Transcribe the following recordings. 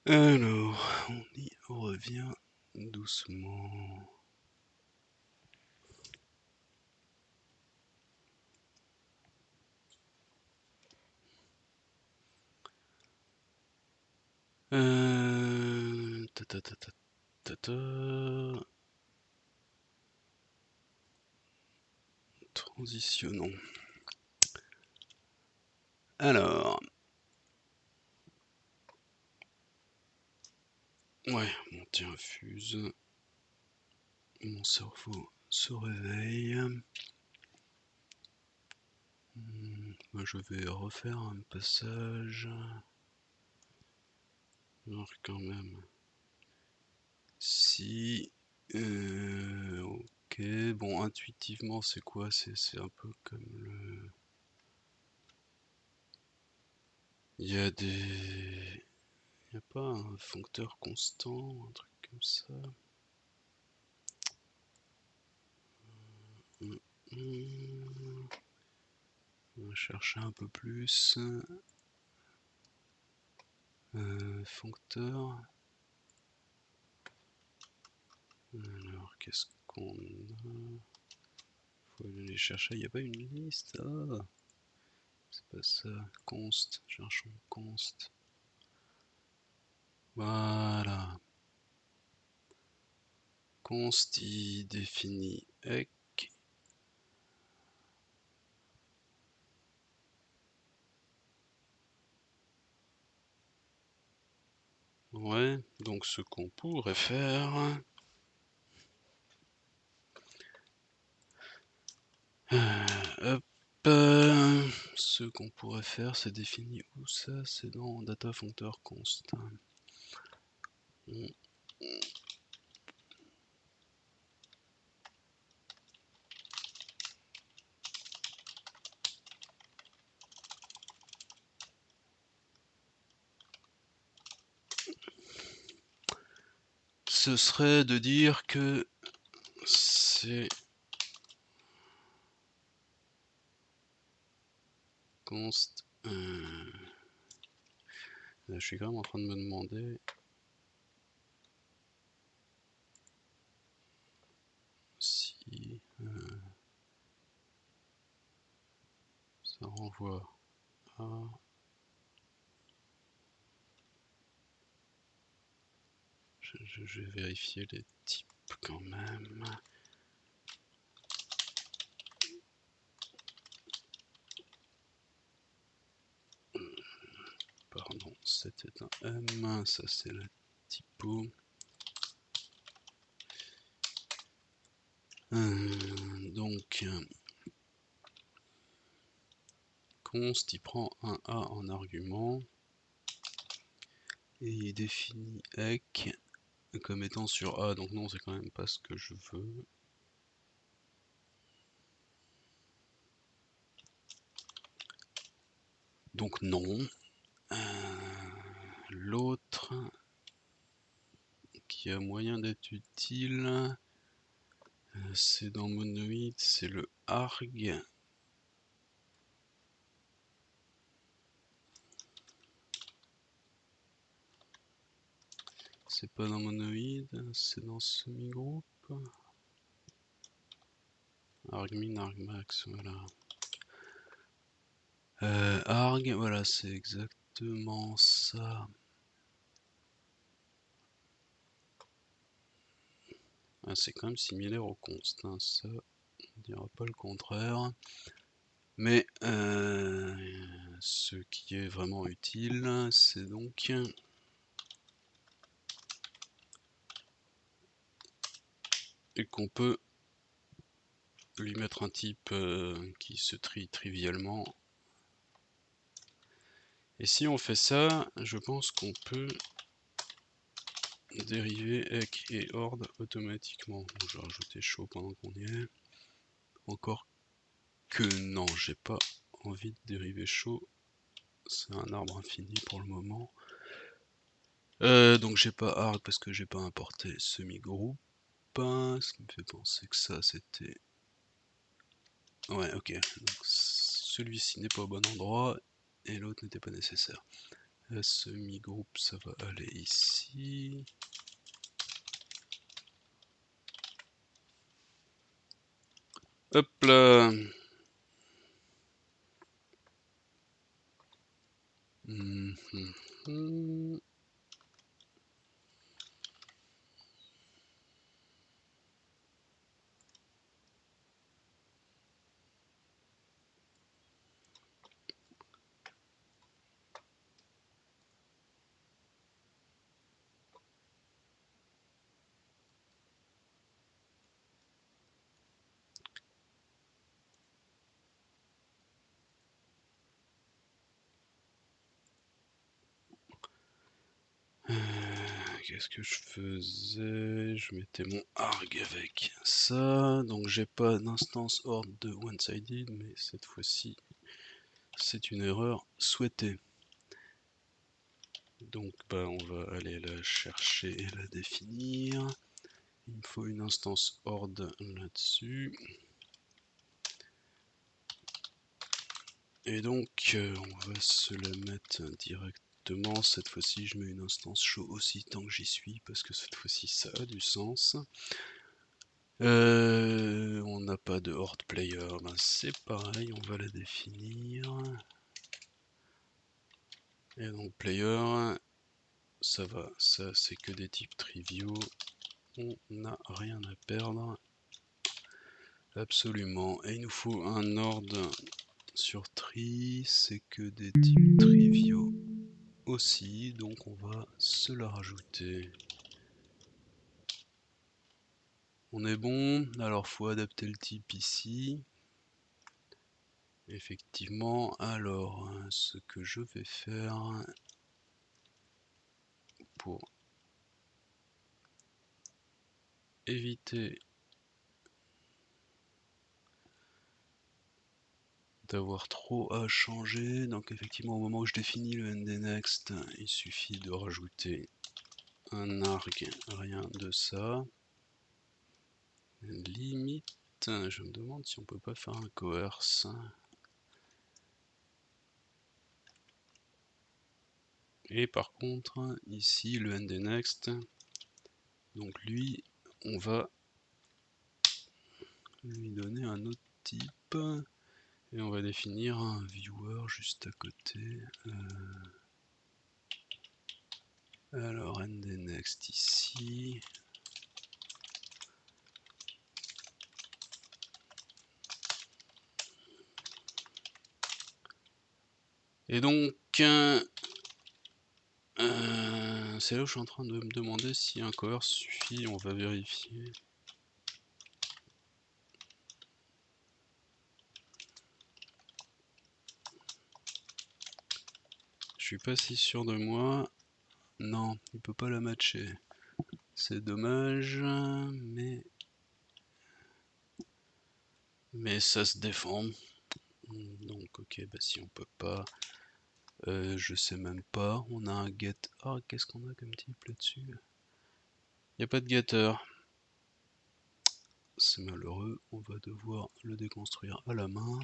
Alors, on y revient doucement. Ta, ta, ta, ta, ta, ta. Transitionnons. Alors, ouais, bon tiens, fuse. Mon cerveau se réveille. Je vais refaire un passage. Alors quand même. Si. Ok, bon, intuitivement, c'est quoi? C'est un peu comme le. Il y a des. Il n'y a pas un foncteur constant, un truc comme ça. Hum, hum. On va chercher un peu plus. Foncteur. Alors, qu'est-ce qu'on a? Faut aller chercher. Il n'y a pas une liste. Ah, c'est pas ça. Const. Cherchons const. Voilà. Const, il définit ec. Ouais, donc ce qu'on pourrait faire. Hop. Ce qu'on pourrait faire, c'est définir où ça? C'est dans data functor const. Ce serait de dire que c'est const. Là, je suis quand même en train de me demander si ça renvoie à. Je vais vérifier les types quand même. Pardon, c'était un M, ça c'est la typo. Donc, const, il prend un A en argument et il définit ec comme étant sur A, donc non, c'est quand même pas ce que je veux. Donc non. L'autre qui a moyen d'être utile, c'est dans Monoid, c'est le arg. C'est pas dans Monoid, c'est dans semi-groupe. Argmin, argmax, voilà. Arg, voilà, c'est exactement ça. Ah, c'est quand même similaire au const, hein, ça, on dira pas le contraire. Mais ce qui est vraiment utile, c'est donc et qu'on peut lui mettre un type qui se trie trivialement. Et si on fait ça, je pense qu'on peut dériver ec et ord automatiquement. Bon, je vais rajouter show pendant qu'on y est. Encore que non, j'ai pas envie de dériver show. C'est un arbre infini pour le moment. Donc j'ai pas arg parce que j'ai pas importé semi-groupe. Ce qui me fait penser que ça c'était. Ouais, ok. Donc celui-ci n'est pas au bon endroit et l'autre n'était pas nécessaire. Semi-groupe, ça va aller ici. Hop là. Qu'est-ce que je faisais? Je mettais mon arg avec ça, donc j'ai pas d'instance horde de one-sided, mais cette fois-ci c'est une erreur souhaitée. Donc bah on va aller la chercher et la définir. Il me faut une instance horde là-dessus. Et donc on va se la mettre directement. Cette fois-ci je mets une instance show aussi tant que j'y suis, parce que cette fois-ci ça a du sens. On n'a pas de horde player, ben c'est pareil, on va la définir. Et donc player, ça va, ça c'est que des types triviaux, on n'a rien à perdre. Absolument, et il nous faut un horde sur tree, c'est que des types triviaux aussi, donc on va se la rajouter. On est bon, alors faut adapter le type ici. Effectivement, alors ce que je vais faire pour éviter d'avoir trop à changer, donc effectivement au moment où je définis le ndNext, il suffit de rajouter un arg, rien de ça. Limite, je me demande si on peut pas faire un coerce. Et par contre, ici le ndNext, donc lui, on va lui donner un autre type. Et on va définir un viewer juste à côté. Alors ndNext ici. Et donc, c'est là où je suis en train de me demander si un coerce suffit, on va vérifier. Je suis pas si sûr de moi. Non, il peut pas la matcher. C'est dommage, mais ça se défend. Donc ok, bah si on peut pas, je sais même pas. On a un get. Ah, qu'est-ce qu'on a comme type là-dessus? Il n'y a pas de getter. C'est malheureux, on va devoir le déconstruire à la main.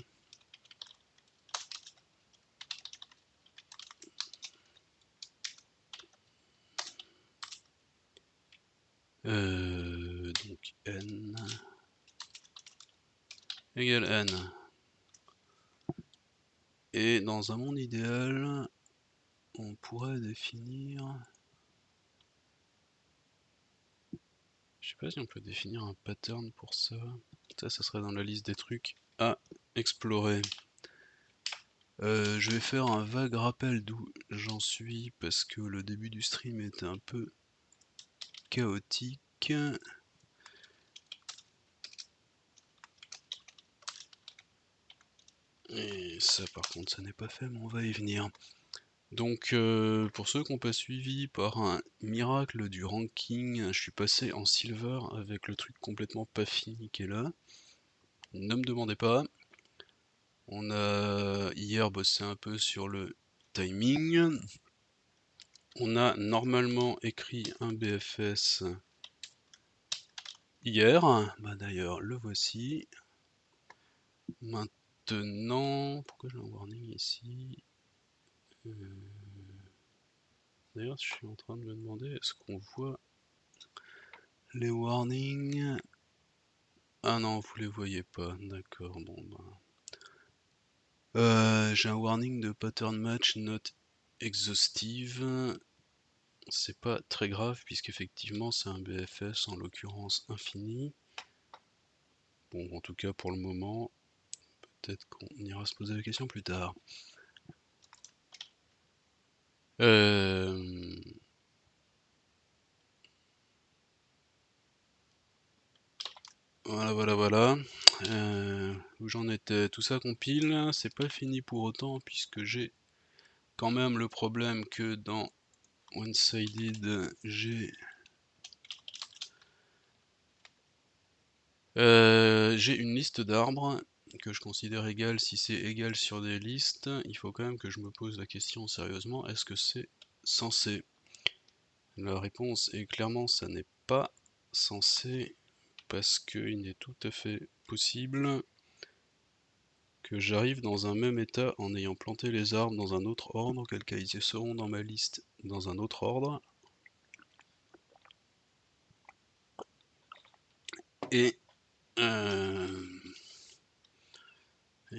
Donc n égale n. Et dans un monde idéal, on pourrait définir... Je sais pas si on peut définir un pattern pour ça. Ça serait dans la liste des trucs à explorer. Je vais faire un vague rappel d'où j'en suis parce que le début du stream était un peu chaotique. Et ça par contre ça n'est pas fait, mais on va y venir. Donc pour ceux qui n'ont pas suivi, par un miracle du ranking, je suis passé en silver avec le truc complètement pas fini qui est là. Ne me demandez pas. On a hier bossé un peu sur le timing. On a normalement écrit un BFS hier. Bah d'ailleurs le voici. Maintenant, pourquoi j'ai un warning ici? D'ailleurs, je suis en train de me demander, est-ce qu'on voit les warnings? Ah non, vous les voyez pas, d'accord, bon ben... j'ai un warning de pattern match not exhaustive. C'est pas très grave puisqu'effectivement c'est un BFS en l'occurrence infini. Bon, en tout cas pour le moment, peut-être qu'on ira se poser la question plus tard. Voilà. Où j'en étais? Tout ça compile, c'est pas fini pour autant puisque j'ai quand même le problème que dans One-Sided, j'ai une liste d'arbres que je considère égale. Si c'est égal sur des listes, il faut quand même que je me pose la question sérieusement, est-ce que c'est censé? La réponse est clairement ça n'est pas censé, parce qu'il est tout à fait possible que j'arrive dans un même état en ayant planté les arbres dans un autre ordre, auquel cas ils seront dans ma liste dans un autre ordre. Et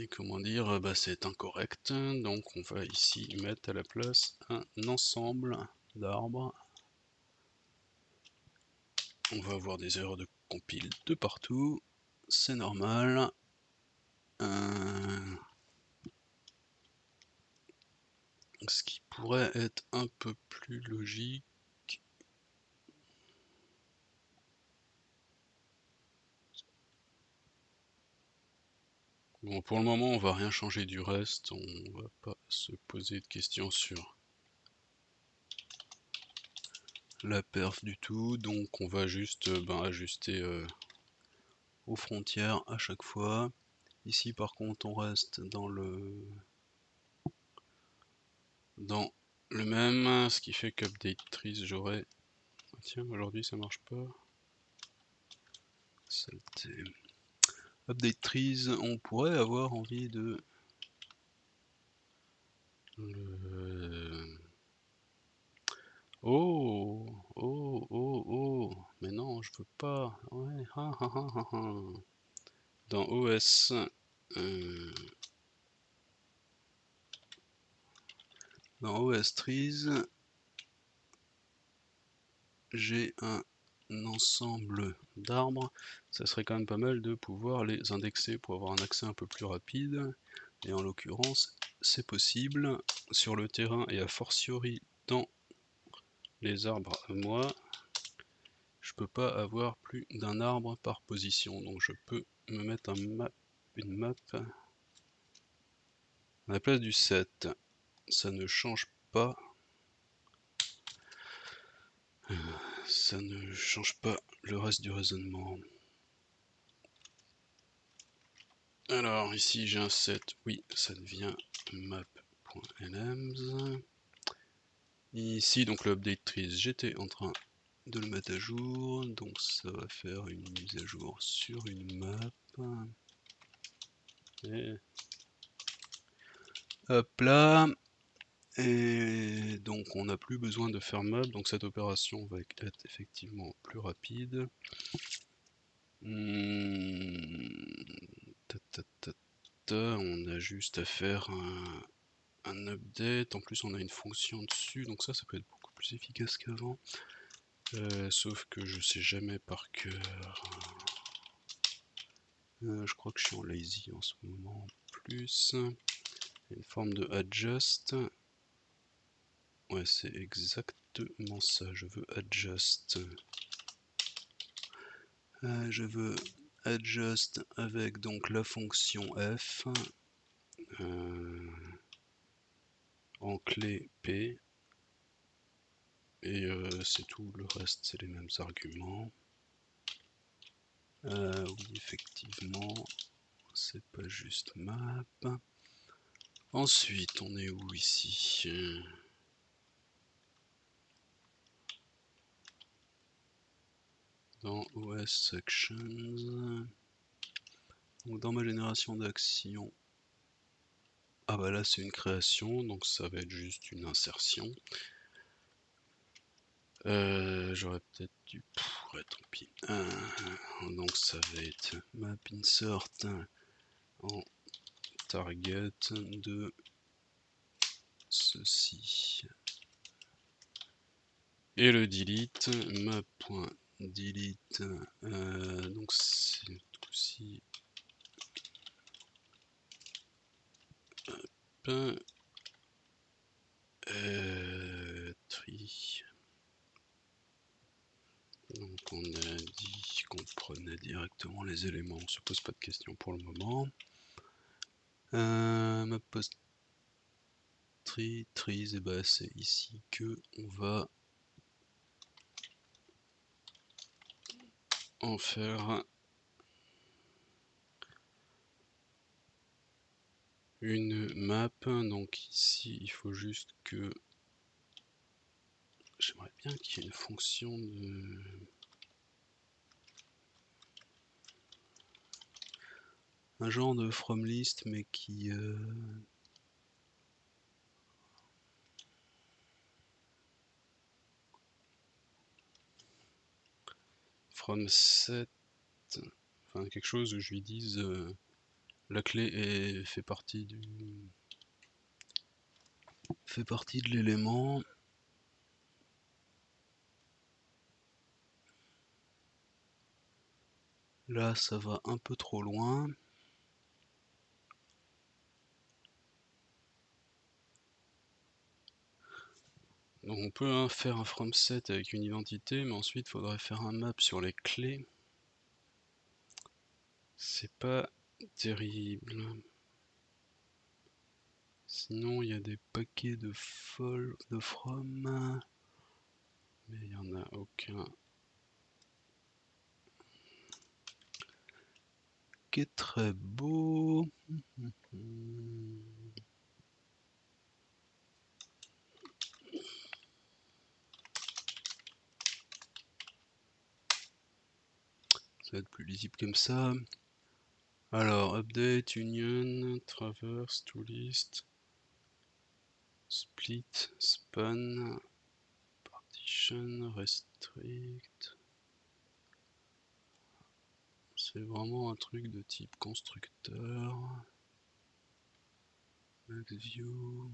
comment dire, bah c'est incorrect, donc on va ici mettre à la place un ensemble d'arbres. On va avoir des erreurs de compile de partout, c'est normal. Ce qui pourrait être un peu plus logique. Bon, pour le moment, on va rien changer du reste, on va pas se poser de questions sur la perf du tout, donc on va juste ajuster aux frontières à chaque fois. Ici par contre on reste dans le même, ce qui fait qu'update trees j'aurai... Tiens, aujourd'hui ça marche pas. Saleté. Update trees, on pourrait avoir envie de... Oh, mais non, je veux pas. Ouais, Dans OS, Trees, j'ai un ensemble d'arbres. Ça serait quand même pas mal de pouvoir les indexer pour avoir un accès un peu plus rapide. Et en l'occurrence, c'est possible sur le terrain et a fortiori dans les arbres à moi. Je peux pas avoir plus d'un arbre par position, donc je peux me mettre une map à la place du 7. Ça ne change pas. Ça ne change pas le reste du raisonnement. Alors ici j'ai un 7, oui, ça devient map.lms. Ici donc le update trees, j'étais en train de le mettre à jour, donc ça va faire une mise à jour sur une map. Et hop là. Et donc on n'a plus besoin de faire map, donc cette opération va être effectivement plus rapide. On a juste à faire un update, en plus on a une fonction dessus, donc ça peut être beaucoup plus efficace qu'avant. Sauf que je sais jamais par cœur. Je crois que je suis en lazy en ce moment. Plus une forme de adjust. Ouais, c'est exactement ça. Je veux adjust. Je veux adjust avec donc la fonction f en clé p. Et c'est tout, le reste c'est les mêmes arguments. Oui, effectivement, c'est pas juste map. Ensuite, on est où ici? Dans OS Sections. Donc dans ma génération d'actions. Ah bah là c'est une création, donc ça va être juste une insertion. J'aurais peut-être dû... ouais, tant pis. Donc ça va être map insert en target de ceci. Et le delete, map.delete, donc c'est aussi tri. Donc on a dit qu'on prenait directement les éléments, on se pose pas de questions pour le moment. Map post trees, et bah c'est ici que on va en faire une map. Donc ici il faut juste que j'aimerais bien qu'il y ait une fonction de un genre de from list mais qui from set, enfin quelque chose où je lui dise la clé fait partie de l'élément. Là ça va un peu trop loin. Donc on peut faire un from set avec une identité, mais ensuite il faudrait faire un map sur les clés. C'est pas terrible. Sinon il y a des paquets de from, mais il n'y en a aucun qui est très beau. Ça va être plus lisible comme ça. Alors, update, union, traverse, to list, split, span, partition, restrict. C'est vraiment un truc de type constructeur. Max view.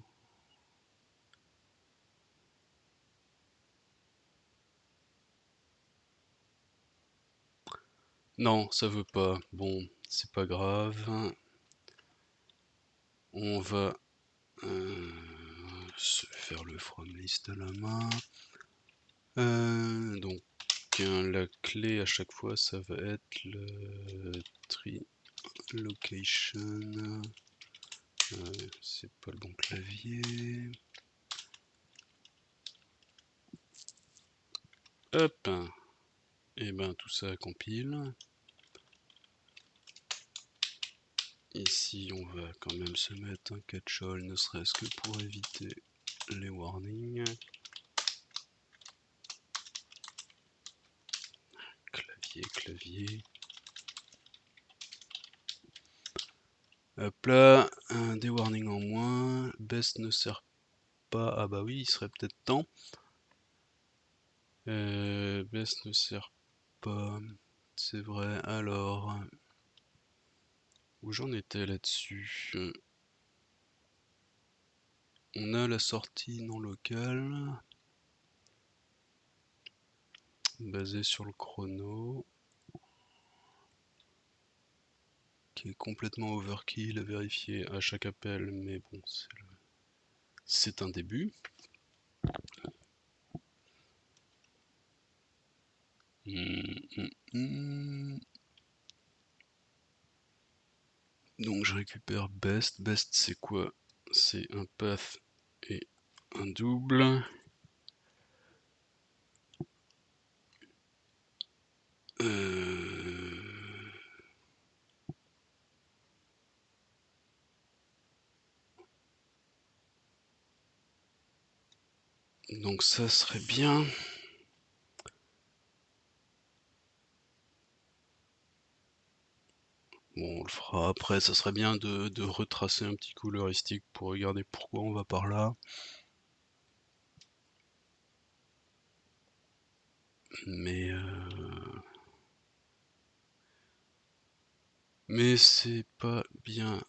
Non, ça veut pas. Bon, c'est pas grave. On va se faire le from list à la main. Donc la clé à chaque fois ça va être le tree location. C'est pas le bon clavier. Hop. Et ben tout ça compile. Ici on va quand même se mettre un catch-all, ne serait-ce que pour éviter les warnings. Clavier. Hop là, des warnings en moins. Best ne sert pas. Ah bah oui, il serait peut-être temps. Best ne sert pas. C'est vrai. Alors, où j'en étais là-dessus? On a la sortie non locale. Basée sur le chrono. Qui est complètement overkill à vérifier à chaque appel. Mais bon, c'est un début. Donc je récupère best. Best c'est quoi? C'est un path et un double. Donc ça serait bien. Bon, on le fera après, ça serait bien de retracer un petit coup l'heuristique pour regarder pourquoi on va par là. Mais c'est pas bien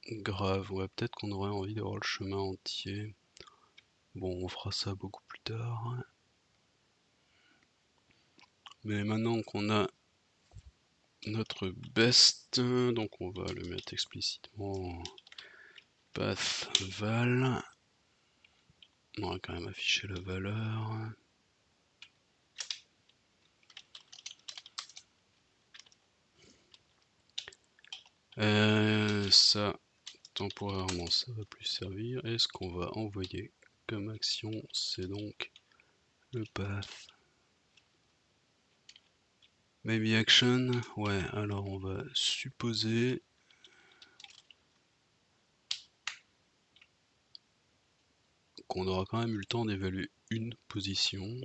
grave. Ouais, peut-être qu'on aurait envie d'avoir le chemin entier. Bon, on fera ça beaucoup plus tard. Mais maintenant qu'on a notre best, donc on va le mettre explicitement path val. On va quand même afficher la valeur. Ça, temporairement, ça va plus servir. Et ce qu'on va envoyer comme action, c'est donc le path. Maybe action. Ouais, alors on va supposer qu'on aura quand même eu le temps d'évaluer une position.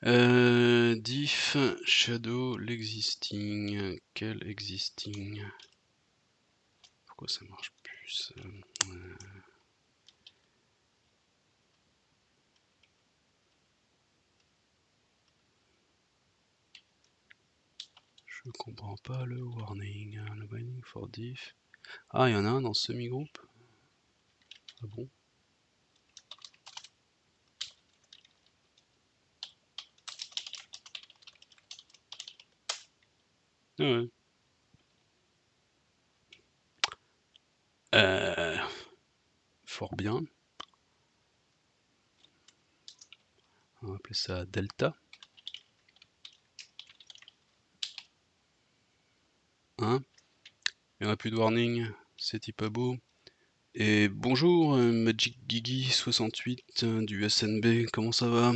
Diff shadow l'existing. Quel existing? Pourquoi ça marche plus ça? Je comprends pas le warning. Le binding for diff. Ah, il y en a un dans semi-groupe? Ah bon? Ah ouais. Fort bien. On va appeler ça delta. Hein? Il n'y en a plus de warning. C'est type à beau. Et bonjour, Magic Gigi 68 du SNB, comment ça va?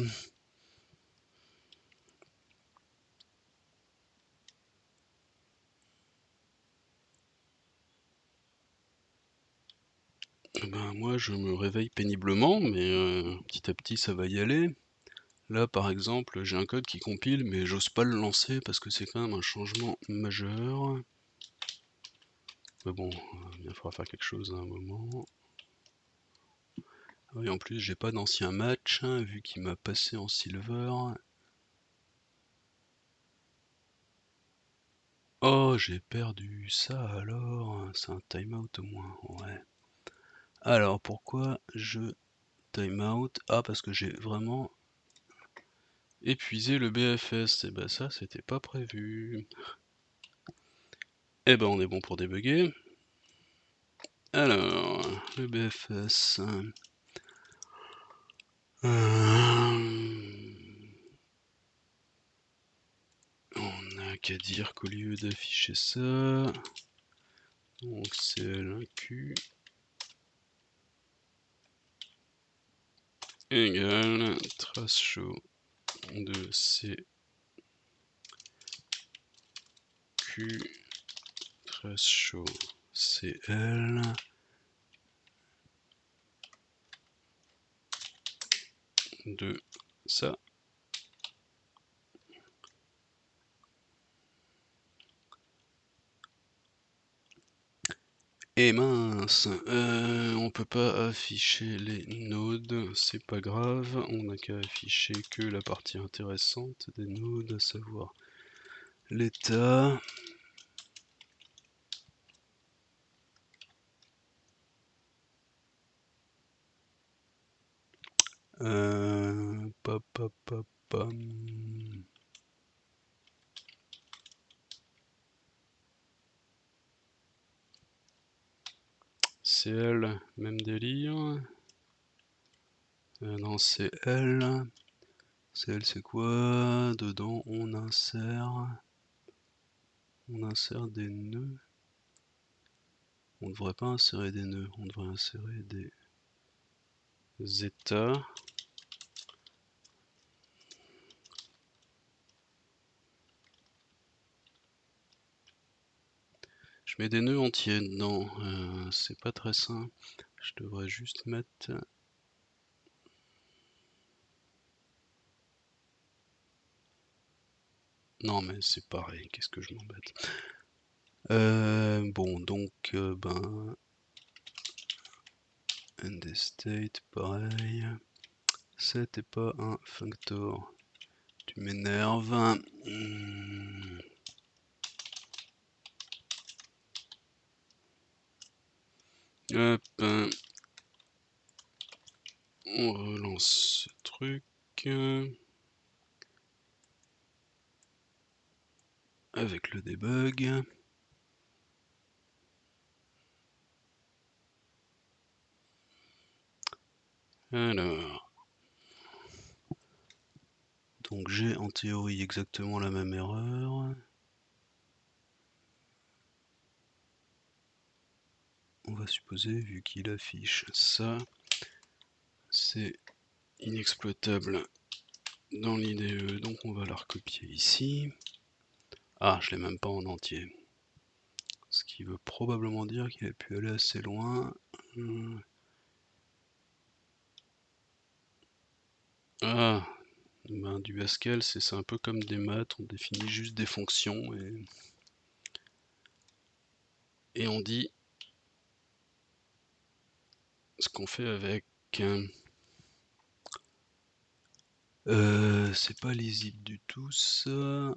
Ben, moi je me réveille péniblement, mais petit à petit ça va y aller. Là par exemple, j'ai un code qui compile, mais j'ose pas le lancer parce que c'est quand même un changement majeur. Mais bon, il faudra faire quelque chose à un moment. Oui, en plus j'ai pas d'ancien match, hein, vu qu'il m'a passé en silver. Oh, j'ai perdu ça alors. C'est un timeout au moins, ouais. Alors pourquoi je timeout? Ah, parce que j'ai vraiment épuisé le BFS. Et ben ça, c'était pas prévu. Et ben on est bon pour débugger. Alors, le BFS. On n'a qu'à dire qu'au lieu d'afficher ça, donc CL1Q égale trace show de CQ trace show CL de ça. Et mince, on peut pas afficher les nodes, c'est pas grave, on n'a qu'à afficher que la partie intéressante des nodes, à savoir l'état. CL, même délire. Non, CL. CL c'est quoi? Dedans on insère des nœuds. On ne devrait pas insérer des nœuds, on devrait insérer des états. Je mets des nœuds entiers dedans, c'est pas très simple. Je devrais juste mettre... Non mais c'est pareil, qu'est-ce que je m'embête. Bon donc ben... end state pareil. C'était pas un functor. Tu m'énerves. Hop. On relance ce truc. Avec le debug. Alors. Donc j'ai en théorie exactement la même erreur. On va supposer, vu qu'il affiche ça, c'est inexploitable dans l'IDE, donc on va la recopier ici. Ah, je l'ai même pas en entier. Ce qui veut probablement dire qu'il a pu aller assez loin. Ah, ben, du Haskell, c'est un peu comme des maths, on définit juste des fonctions et on dit ce qu'on fait avec. C'est pas lisible du tout ça.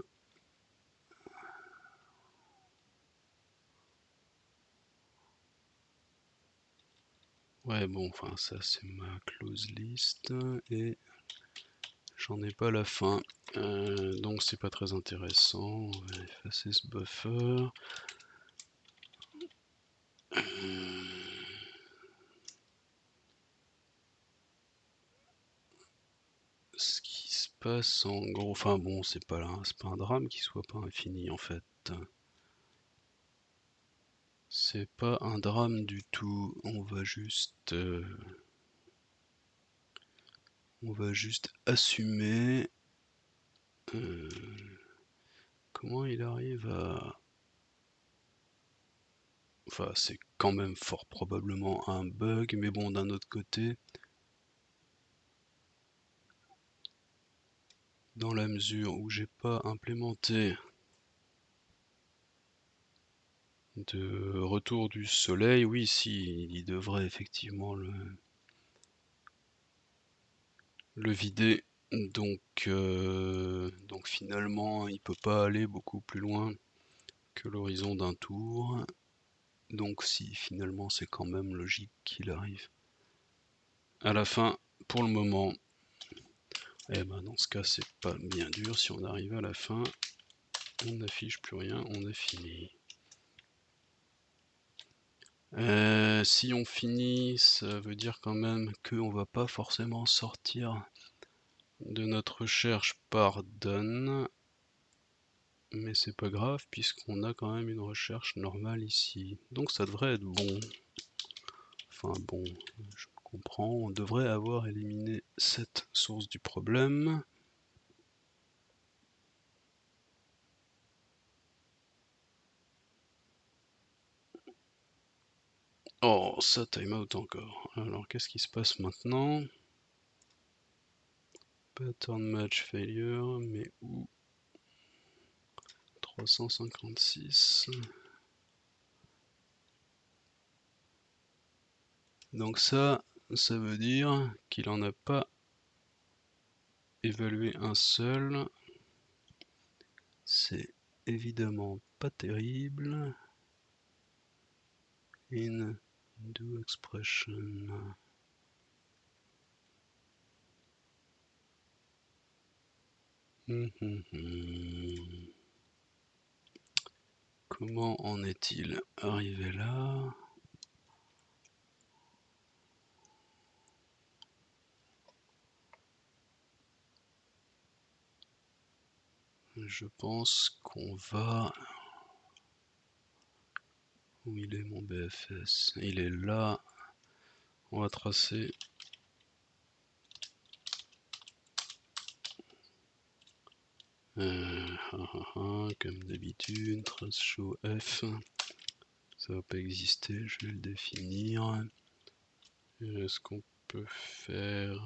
Ouais, bon, enfin, ça c'est ma close list et j'en ai pas la fin. Donc c'est pas très intéressant. On va effacer ce buffer. Ce qui se passe en gros, enfin bon, c'est pas un drame qu'il soit pas infini en fait. C'est pas un drame du tout. On va juste assumer. Comment il arrive à... Enfin, c'est quand même fort probablement un bug, mais bon, d'un autre côté, dans la mesure où j'ai pas implémenté de retour du soleil, oui, si, il devrait effectivement le vider. Donc finalement, il peut pas aller beaucoup plus loin que l'horizon d'un tour. Donc si finalement c'est quand même logique qu'il arrive à la fin, pour le moment, et ben dans ce cas c'est pas bien dur, si on arrive à la fin, on n'affiche plus rien, on a fini. Si on finit, ça veut dire quand même qu'on va pas forcément sortir de notre recherche par done, mais c'est pas grave puisqu'on a quand même une recherche normale ici. Donc ça devrait être bon. Enfin bon, je comprends, on devrait avoir éliminé cette source du problème. Oh, ça timeout encore. Alors qu'est-ce qui se passe maintenant? Pattern match failure, mais où? 356. Donc ça veut dire qu'il en a pas évalué un seul. C'est évidemment pas terrible. In do expression. Comment en est-il arrivé là? Je pense qu'on va... Où il est mon BFS? Il est là. On va tracer. Comme d'habitude, trace show F. Ça va pas exister, je vais le définir. Ce qu'on peut faire...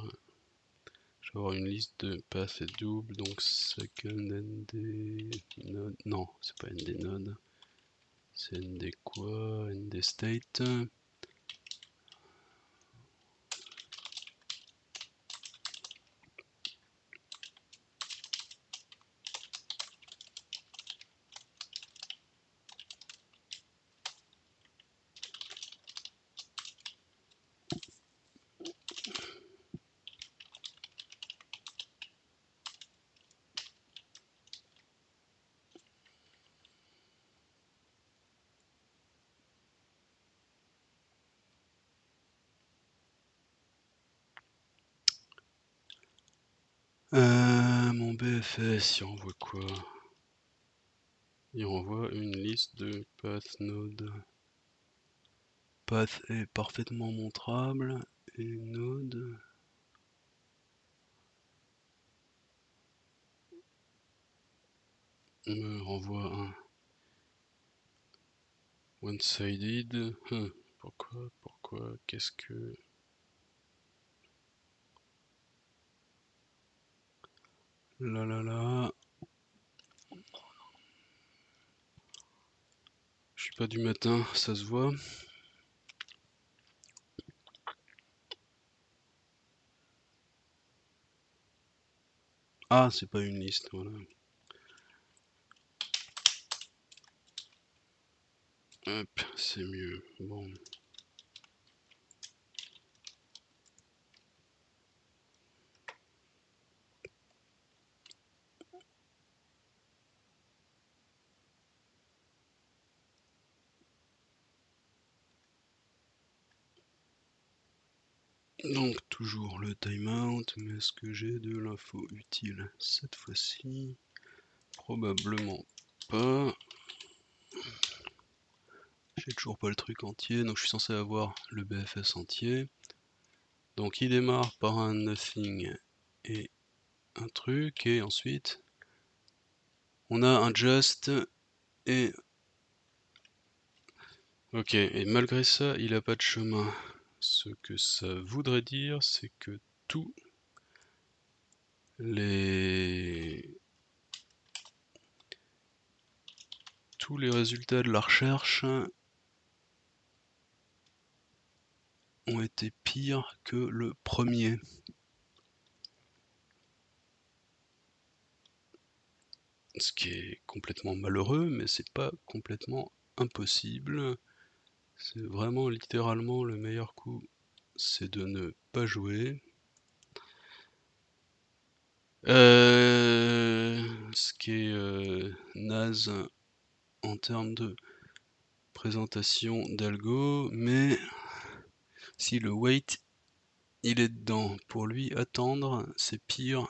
Je vais avoir une liste de paths et doubles, donc second ND node. Non, c'est pas ND node. C'est ND quoi? ND state. Mon BFS, il renvoie quoi? Il renvoie une liste de path node. Path est parfaitement montrable et node. Me renvoie un one-sided. Pourquoi, qu'est-ce que... Là. Je suis pas du matin, ça se voit. Ah, c'est pas une liste, voilà. Hop, c'est mieux. Bon. Donc toujours le timeout, mais est-ce que j'ai de l'info utile cette fois-ci? Probablement pas. J'ai toujours pas le truc entier, donc je suis censé avoir le BFS entier. Donc il démarre par un nothing et un truc, et ensuite on a un just et... Ok, et malgré ça, il a pas de chemin. Ce que ça voudrait dire, c'est que tous les résultats de la recherche ont été pires que le premier. Ce qui est complètement malheureux, mais c'est pas complètement impossible. C'est vraiment littéralement le meilleur coup, c'est de ne pas jouer. Ce qui est naze en termes de présentation d'algo, mais si le wait il est dedans, pour lui attendre c'est pire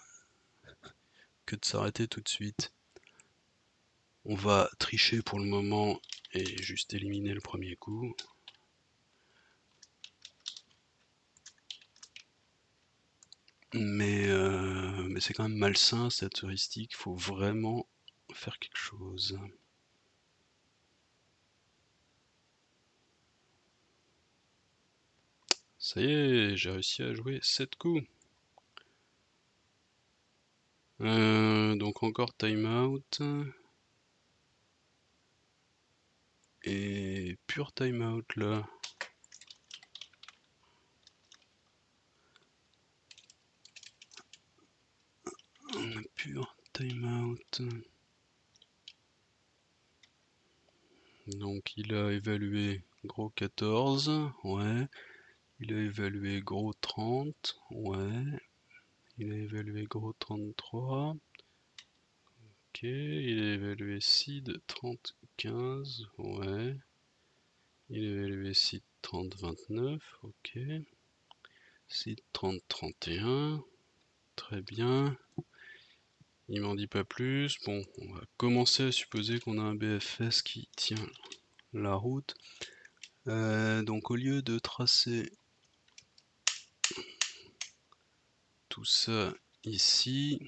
que de s'arrêter tout de suite. On va tricher pour le moment et juste éliminer le premier coup. Mais c'est quand même malsain cette heuristique, il faut vraiment faire quelque chose. Ça y est, j'ai réussi à jouer 7 coups. Donc encore timeout. Et pur timeout là. On a pur timeout. Donc il a évalué gros 14, ouais. Il a évalué gros 30, ouais. Il a évalué gros 33. Ok, il a évalué seed 30, 15, ouais. Il a évalué seed 30, 29, ok. Seed 30, 31, très bien. Il m'en dit pas plus. Bon, on va commencer à supposer qu'on a un BFS qui tient la route. Donc au lieu de tracer tout ça ici,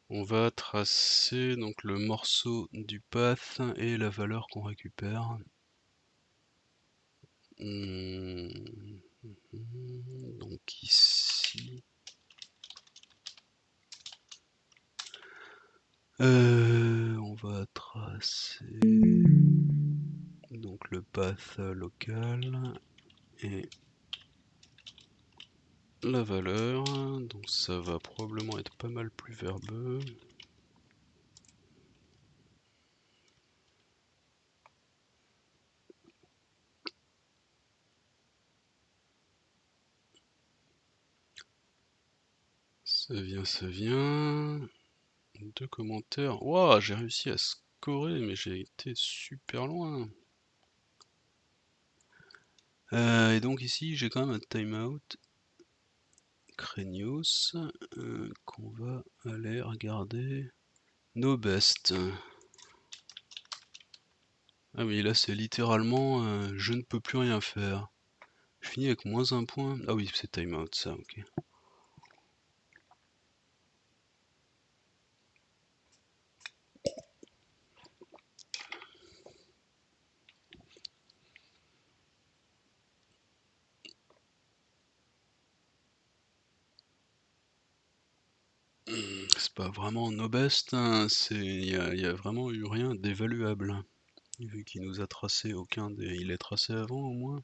on va tracer donc le morceau du path et la valeur qu'on récupère. Donc ici, on va tracer donc le path local et la valeur, donc ça va probablement être pas mal plus verbeux. Ça vient. 2 commentaires. Waouh, j'ai réussi à scorer, mais j'ai été super loin. Et donc ici, j'ai quand même un timeout Krenius, qu'on va aller regarder nos best. Ah oui, là c'est littéralement je ne peux plus rien faire. Je finis avec moins un point. Ah oui, c'est timeout ça, ok. C'est pas vraiment no best, hein, il y a vraiment eu rien d'évaluable. Vu qu'il nous a tracé aucun des. Il est tracé avant au moins?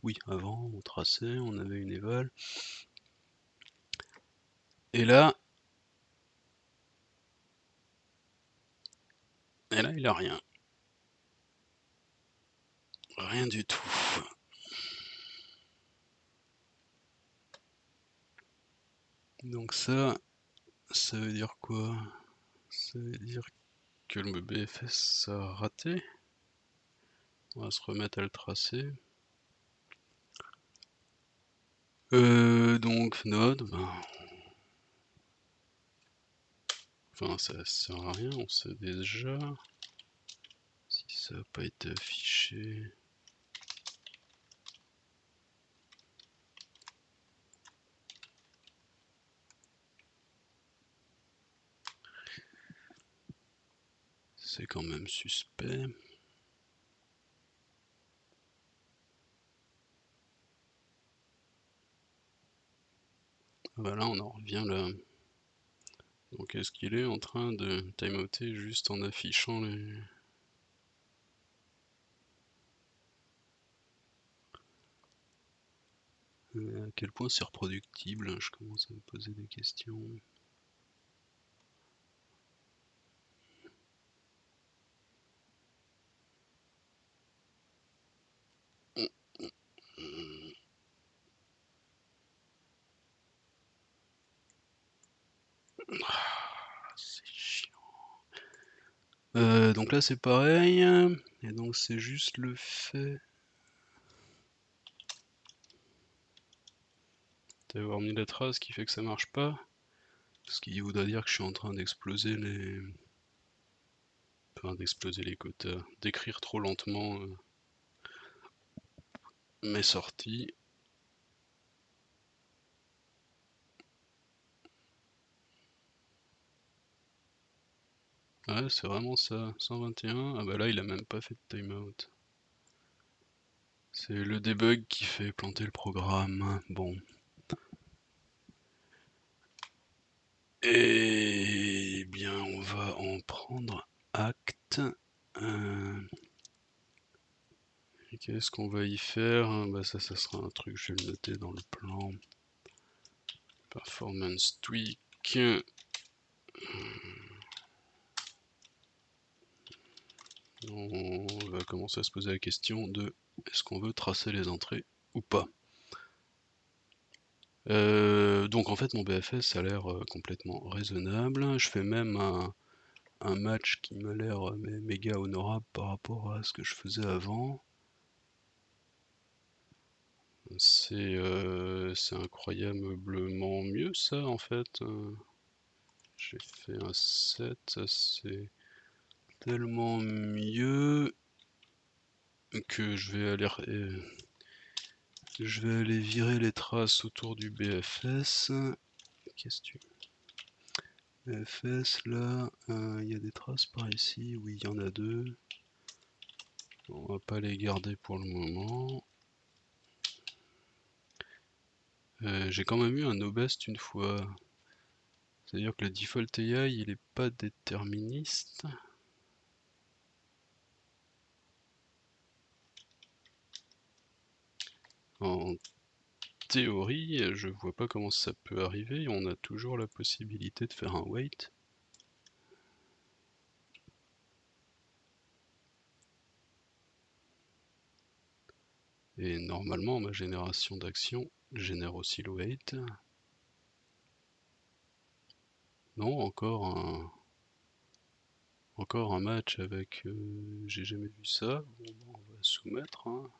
Oui, avant, on traçait, on avait une éval. Et là. Et là, il a rien. Rien du tout. Donc ça veut dire quoi? Ça veut dire que le BFS a raté. On va se remettre à le tracer. Donc node, ben... Enfin, ça sert à rien, on sait déjà. Si ça n'a pas été affiché... C'est quand même suspect. Voilà, on en revient là. Donc est-ce qu'il est en train de timeouter juste en affichant les... À quel point c'est reproductible? Je commence à me poser des questions. C'est chiant. Donc là c'est pareil. Et donc c'est juste le fait d'avoir mis la trace qui fait que ça marche pas. Ce qui voudrait dire que je suis en train d'exploser les... Enfin d'exploser les quotas. D'écrire trop lentement mes sorties. Ouais, c'est vraiment ça. 121. Ah bah là il a même pas fait de timeout. C'est le debug qui fait planter le programme. Bon. Eh bien, on va en prendre acte. Qu'est-ce qu'on va y faire? Bah ça sera un truc, je vais le noter dans le plan. Performance tweak. On va commencer à se poser la question de est-ce qu'on veut tracer les entrées ou pas. Donc en fait mon BFS a l'air complètement raisonnable. Je fais même un match qui m'a l'air méga honorable par rapport à ce que je faisais avant. C'est incroyablement mieux ça en fait. J'ai fait un 7, ça c'est tellement mieux que je vais aller virer les traces autour du BFS. Qu'est-ce que tu... BFS là, il y a des traces par ici, oui il y en a deux. On va pas les garder pour le moment. J'ai quand même eu un no-best une fois. C'est-à-dire que le default AI il est pas déterministe. En théorie, je vois pas comment ça peut arriver. On a toujours la possibilité de faire un wait. Et normalement, ma génération d'actions génère aussi le wait. Non, encore un match avec... j'ai jamais vu ça. Bon, on va soumettre. Hein.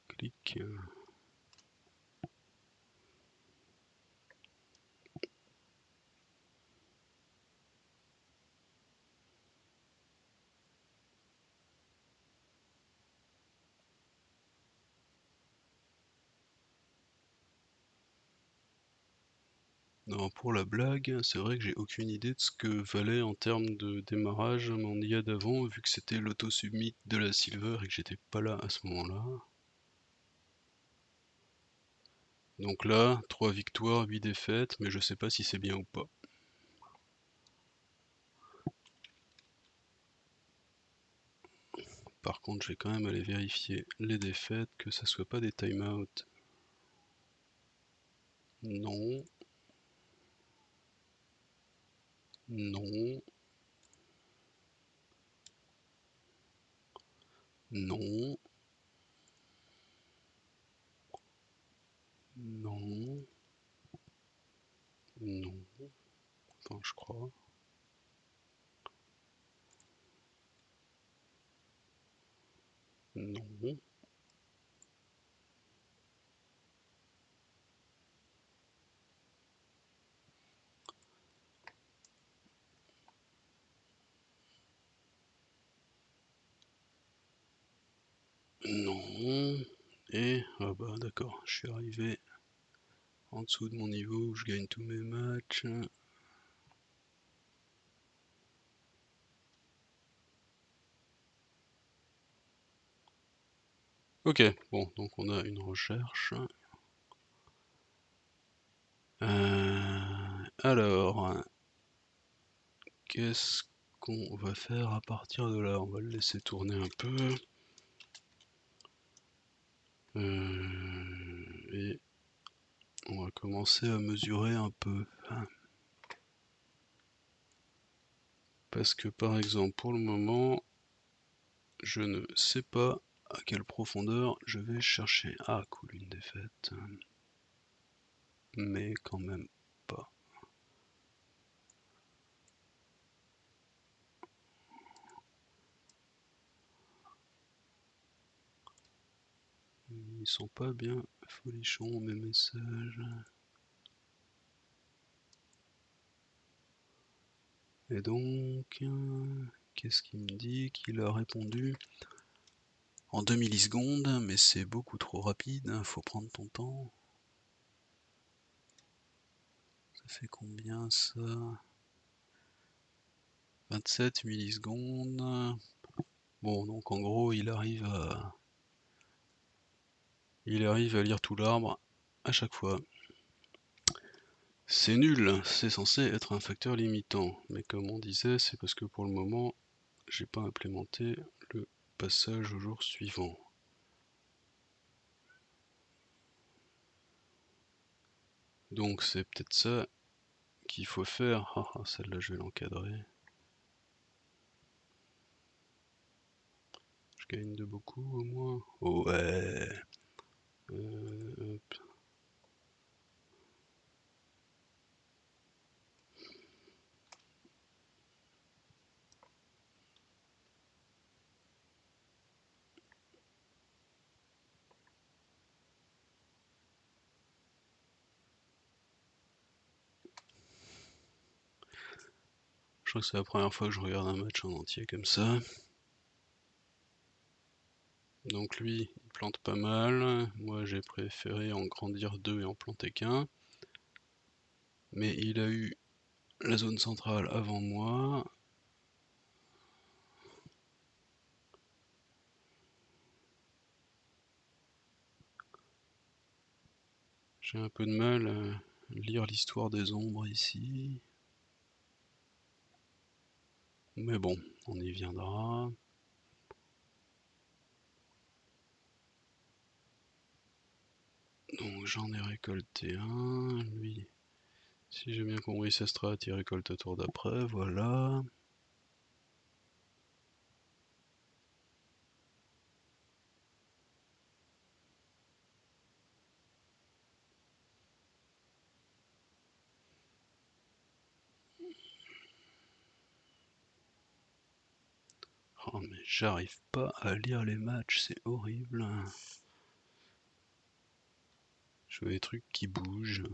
Clic. Non, pour la blague, c'est vrai que j'ai aucune idée de ce que valait en termes de démarrage mon IA d'avant, vu que c'était l'auto-submit de la Silver et que j'étais pas là à ce moment-là. Donc là, 3 victoires, 8 défaites, mais je sais pas si c'est bien ou pas. Par contre, je vais quand même aller vérifier les défaites, que ça soit pas des time-out. Non. Non. Non. Non. Non. Enfin, je crois. Non. Non. Et, ah bah d'accord, je suis arrivé en dessous de mon niveau où je gagne tous mes matchs. Ok, bon, donc on a une recherche. Alors, qu'est-ce qu'on va faire à partir de là? On va le laisser tourner un peu. Et on va commencer à mesurer un peu. Parce que par exemple, pour le moment, je ne sais pas à quelle profondeur je vais chercher. Ah, cool, une défaite. Mais quand même pas. Ils sont pas bien folichons mes messages. Et donc, qu'est-ce qu'il me dit? Qu'il a répondu en 2 millisecondes, mais c'est beaucoup trop rapide, faut prendre ton temps. Ça fait combien ça? 27 millisecondes. Bon, donc en gros, il arrive à lire tout l'arbre à chaque fois. C'est nul, c'est censé être un facteur limitant, mais comme on disait, c'est parce que pour le moment, j'ai pas implémenté le passage au jour suivant. Donc c'est peut-être ça qu'il faut faire. Ah, ah, celle-là je vais l'encadrer. Je gagne de beaucoup au moins. Oh, ouais. Hop. Je crois que c'est la première fois que je regarde un match en entier comme ça. Donc lui, il plante pas mal. Moi, j'ai préféré en grandir deux et en planter qu'un. Mais il a eu la zone centrale avant moi. J'ai un peu de mal à lire l'histoire des ombres ici. Mais bon, on y viendra. Donc j'en ai récolté un. Lui, si j'ai bien compris sa strat, il récolte au tour d'après. Voilà. Oh mais j'arrive pas à lire les matchs, c'est horrible. Je vois des trucs qui bougent.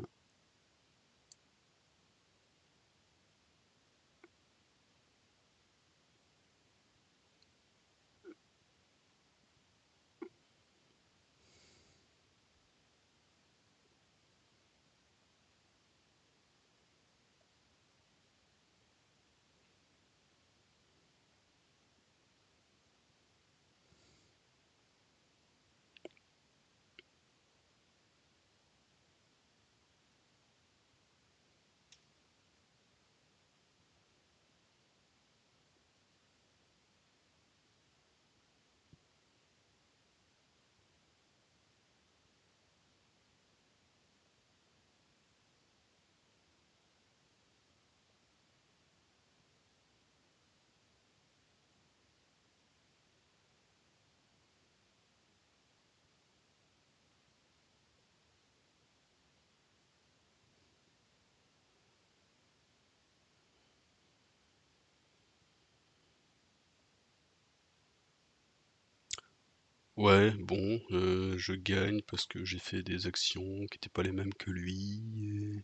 Ouais, bon, je gagne parce que j'ai fait des actions qui n'étaient pas les mêmes que lui. Et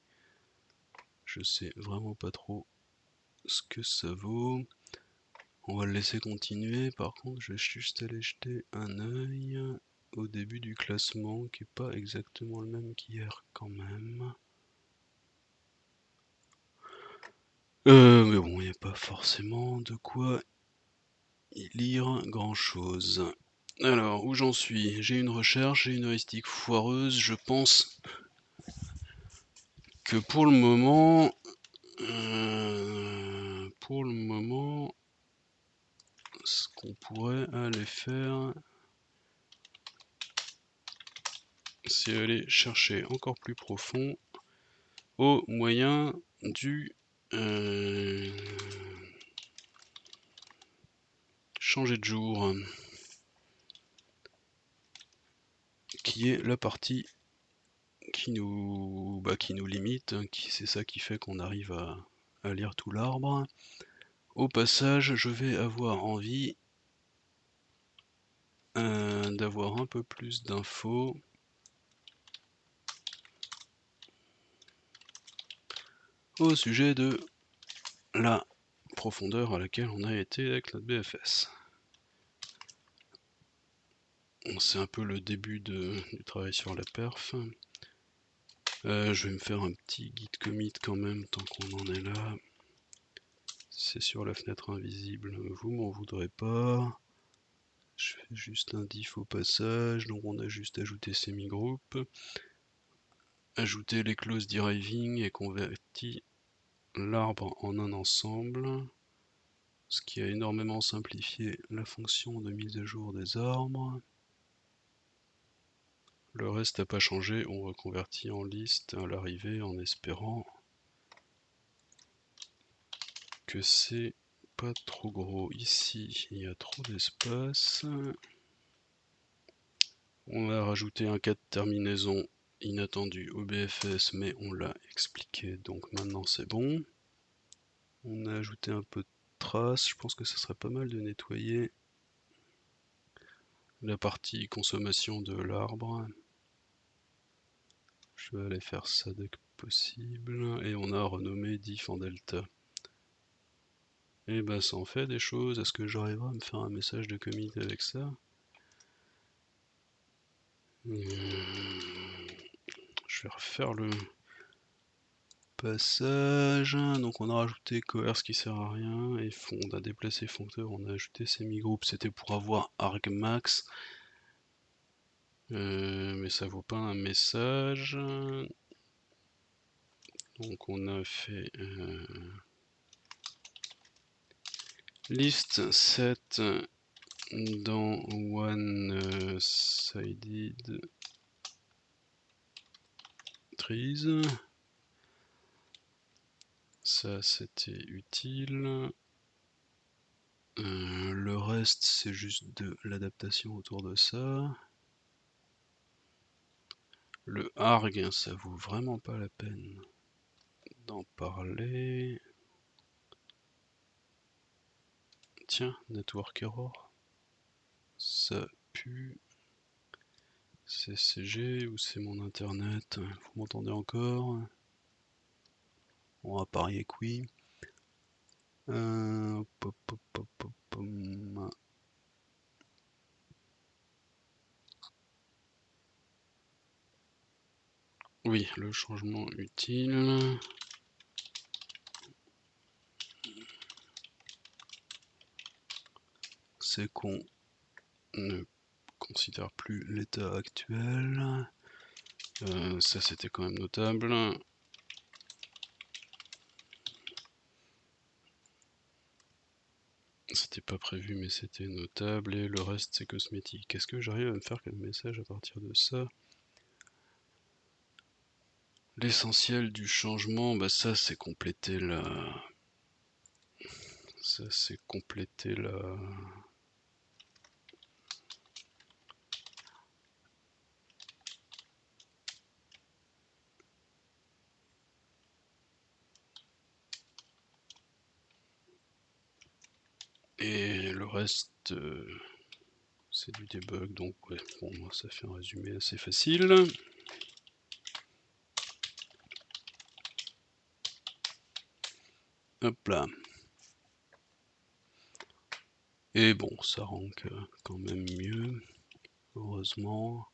je sais vraiment pas trop ce que ça vaut. On va le laisser continuer. Par contre, je vais juste aller jeter un œil au début du classement qui est pas exactement le même qu'hier quand même. Mais bon, il n'y a pas forcément de quoi y lire grand chose. Alors, où j'en suis? J'ai une recherche, j'ai une heuristique foireuse. Je pense que pour le moment, ce qu'on pourrait aller faire, c'est aller chercher encore plus profond au moyen du changer de jour, qui est la partie qui nous limite, c'est ça qui fait qu'on arrive à lire tout l'arbre. Au passage, je vais avoir envie d'avoir un peu plus d'infos au sujet de la profondeur à laquelle on a été avec notre BFS. C'est un peu le début du travail sur la perf. Je vais me faire un petit guide commit quand même tant qu'on en est là. C'est sur la fenêtre invisible, vous m'en voudrez pas. Je fais juste un diff au passage, donc on a juste ajouté semi-group, ajouté les clauses deriving et converti l'arbre en un ensemble, ce qui a énormément simplifié la fonction de mise à jour des arbres. Le reste n'a pas changé, on reconvertit en liste à l'arrivée en espérant que c'est pas trop gros. Ici, il y a trop d'espace. On a rajouté un cas de terminaison inattendu au BFS, mais on l'a expliqué, donc maintenant c'est bon. On a ajouté un peu de traces, je pense que ce serait pas mal de nettoyer la partie consommation de l'arbre. Je vais aller faire ça dès que possible, et on a renommé diff en delta. Et ben ça en fait des choses, est-ce que j'arriverai à me faire un message de commit avec ça? Je vais refaire le passage. Donc on a rajouté coerce qui sert à rien, et on a déplacé foncteur, on a ajouté semi-group, c'était pour avoir argmax. Mais ça vaut pas un message. Donc on a fait list set dans one-sided trees. Ça c'était utile. Le reste c'est juste de l'adaptation autour de ça. Le arg, ça vaut vraiment pas la peine d'en parler. Tiens, network error. Ça pue. C'est CG ou c'est mon internet? Vous m'entendez encore? On va parier que oui. Oui, le changement utile. C'est qu'on ne considère plus l'état actuel. Ça c'était quand même notable. C'était pas prévu mais c'était notable, et le reste c'est cosmétique. Est-ce que j'arrive à me faire comme message à partir de ça? L'essentiel du changement, bah ça c'est compléter la... Ça c'est compléter la... Et le reste, c'est du debug, donc ouais, bon, moi ça fait un résumé assez facile. Hop là. Et bon, ça rank quand même mieux, heureusement.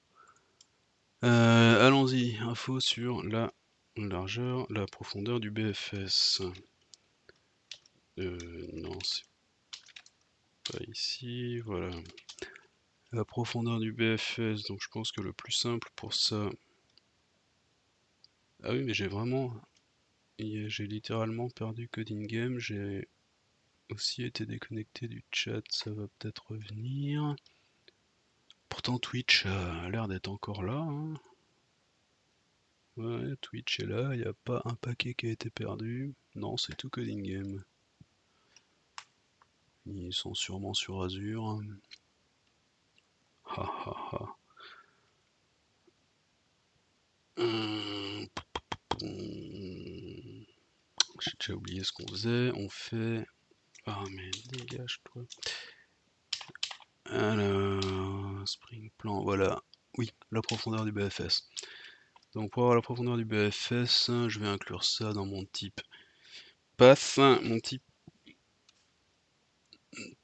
Allons-y, info sur la largeur, la profondeur du BFS. Non, c'est pas ici, voilà. La profondeur du BFS, donc je pense que le plus simple pour ça... Ah oui, mais j'ai vraiment... J'ai littéralement perdu Code in Game, j'ai aussi été déconnecté du chat, ça va peut-être revenir. Pourtant Twitch a l'air d'être encore là, hein. Ouais, Twitch est là, il n'y a pas un paquet qui a été perdu. Non, c'est tout Code in Game. Ils sont sûrement sur Azure. Ha ha ha. J'ai déjà oublié ce qu'on faisait. On fait... Ah mais dégage-toi. Alors... Spring plan, voilà. Oui, la profondeur du BFS. Donc pour avoir la profondeur du BFS, je vais inclure ça dans mon type path. Mon type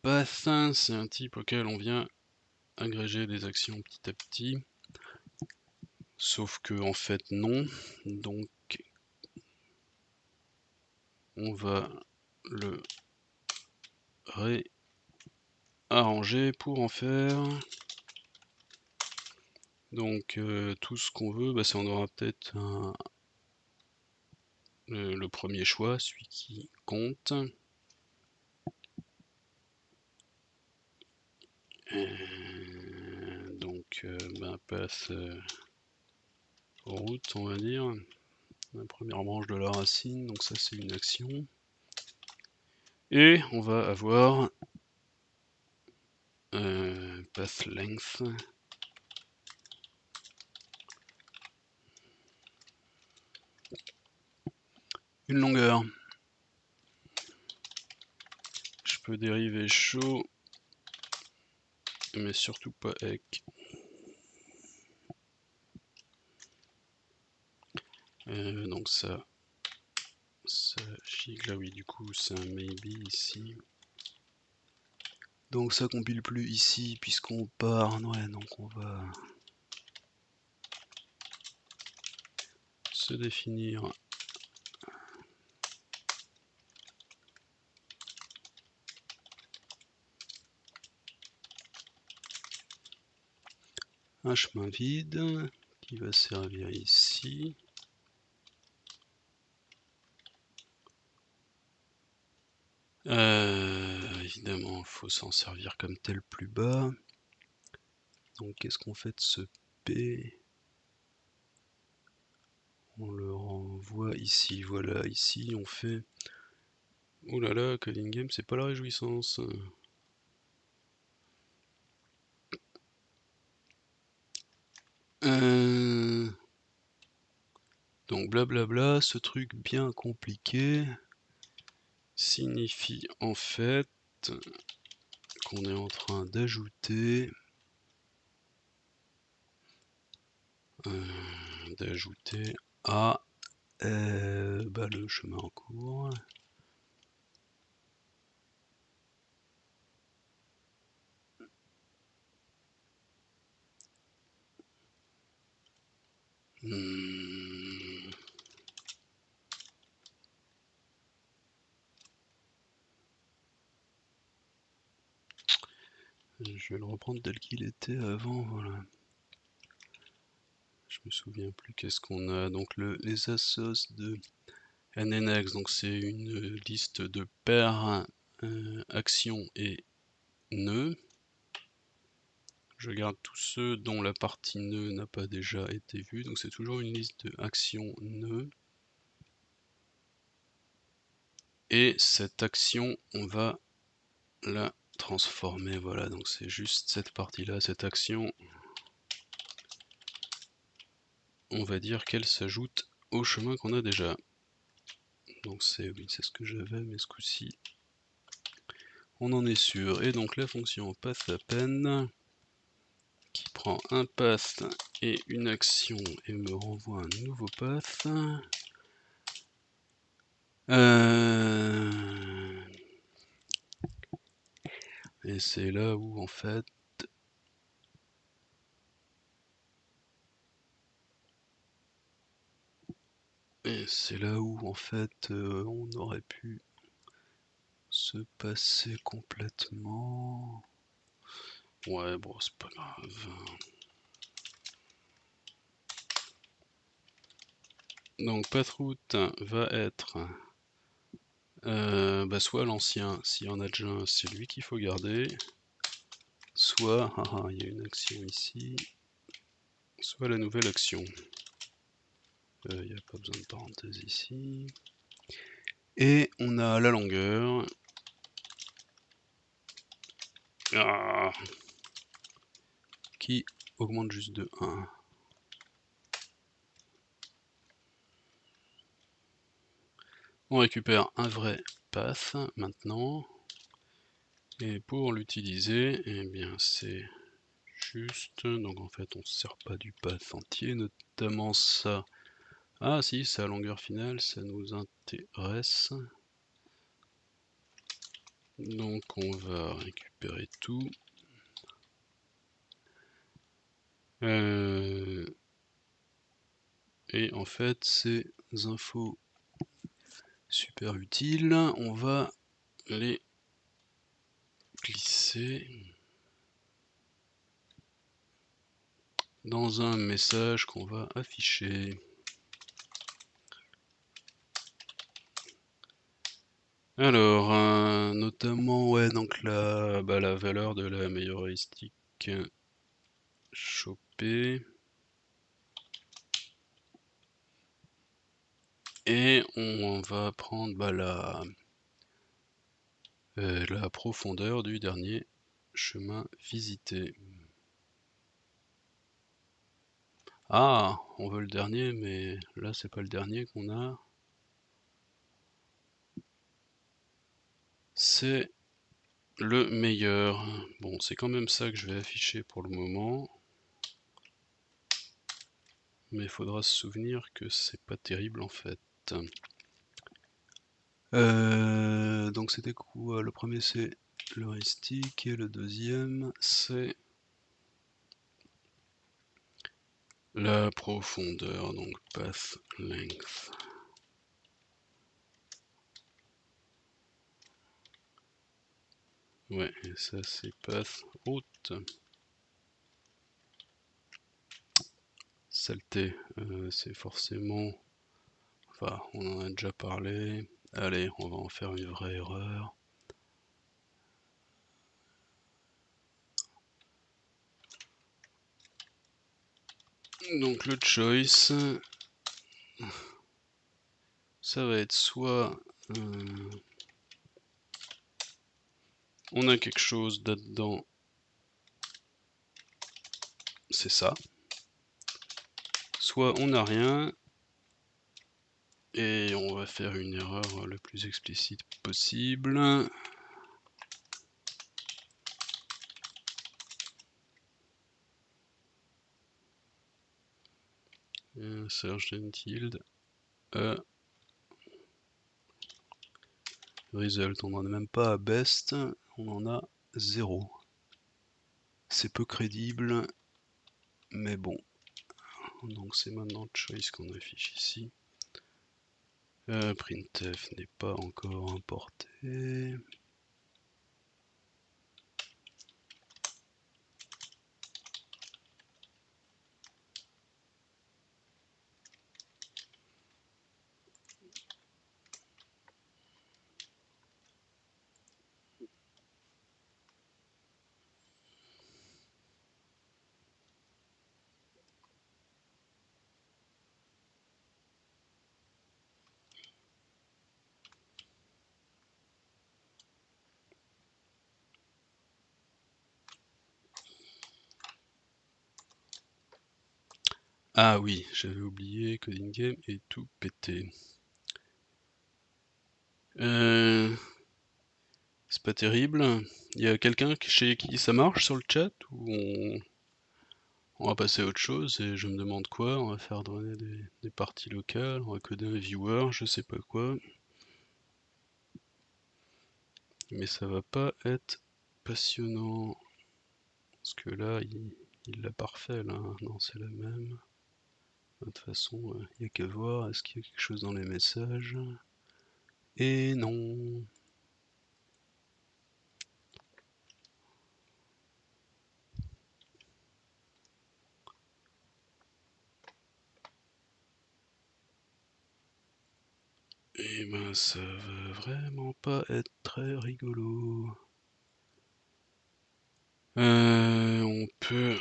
path, c'est un type auquel on vient agréger des actions petit à petit. Sauf que en fait non. Donc on va le réarranger pour en faire. Donc tout ce qu'on veut, bah, c'est on aura peut-être le premier choix, celui qui compte. Donc path route, on va dire. La première branche de la racine, donc ça c'est une action. Et on va avoir path length. Une longueur. Je peux dériver chaud, mais surtout pas avec. Donc ça gigle, là oui, du coup c'est un maybe ici. Donc ça compile plus ici puisqu'on part, ouais, donc on va se définir un chemin vide qui va servir ici. Évidemment, il faut s'en servir comme tel plus bas. Donc qu'est-ce qu'on fait de ce P? On le renvoie ici, voilà, ici on fait... Oh là là, Code in Game, c'est pas la réjouissance. Donc blablabla, ce truc bien compliqué signifie en fait qu'on est en train d'ajouter à le chemin en cours. Je vais le reprendre tel qu'il était avant, voilà. Je me souviens plus qu'est-ce qu'on a. Donc les assos de NNX, donc c'est une liste de paires, actions et nœuds. Je garde tous ceux dont la partie nœud n'a pas déjà été vue, donc c'est toujours une liste de actions nœuds. Et cette action, on va la transformer, voilà, donc c'est juste cette partie-là, cette action. On va dire qu'elle s'ajoute au chemin qu'on a déjà. Donc c'est oui, c'est ce que j'avais, mais ce coup-ci, on en est sûr. Et donc la fonction pathAppend, prend un path et une action et me renvoie un nouveau path. Et c'est là où en fait on aurait pu se passer complètement. Ouais, bon, c'est pas grave. Donc pathroute va être soit l'ancien, s'il y en a déjà un, c'est lui qu'il faut garder. Soit, il y a une action ici. Soit la nouvelle action. Il n'y a pas besoin de parenthèse ici. Et on a la longueur. Qui augmente juste de 1. On récupère un vrai path maintenant. Et pour l'utiliser, eh bien c'est juste. Donc en fait on ne sert pas du path entier, notamment ça. Ah si, sa longueur finale, ça nous intéresse. Donc on va récupérer tout. Et en fait ces infos super utiles, on va les glisser dans un message qu'on va afficher. Alors, notamment, ouais, donc la valeur de la meilleure heuristique chopée. Et on va prendre la profondeur du dernier chemin visité. Ah, on veut le dernier, mais là c'est pas le dernier qu'on a. C'est le meilleur. Bon, c'est quand même ça que je vais afficher pour le moment. Mais il faudra se souvenir que c'est pas terrible en fait. Donc c'était quoi? Le premier c'est l'heuristique et le deuxième c'est la profondeur, donc path length. Ouais, et ça c'est path haute. Saleté, c'est forcément... Enfin, on en a déjà parlé. Allez, on va en faire une vraie erreur. Donc le choice, ça va être soit on a quelque chose là-dedans, c'est ça. Soit on n'a rien, et on va faire une erreur le plus explicite possible. Search tilde. Result, on n'en a même pas à best, on en a 0. C'est peu crédible, mais bon. Donc c'est maintenant choice qu'on affiche ici. Printf n'est pas encore importé. Ah oui, j'avais oublié Coding Game et tout pété. C'est pas terrible. Il y a quelqu'un chez qui ça marche sur le chat ou On va passer à autre chose et je me demande quoi. On va faire donner des parties locales, on va coder un viewer, je sais pas quoi. Mais ça va pas être passionnant. Parce que là, il l'a parfait là. Non, c'est la même. De toute façon, il n'y a qu'à voir. Est-ce qu'il y a quelque chose dans les messages? Et non. Et ben ça va vraiment pas être très rigolo. On peut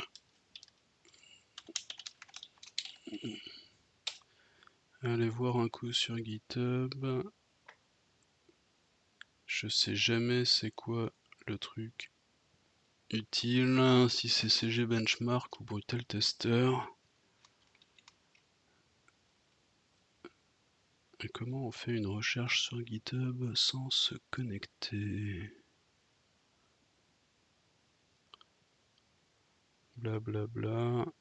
aller voir un coup sur GitHub. Je sais jamais c'est quoi le truc utile, si c'est CG Benchmark ou Brutal Tester. Et comment on fait une recherche sur GitHub sans se connecter? Blablabla. Bla bla.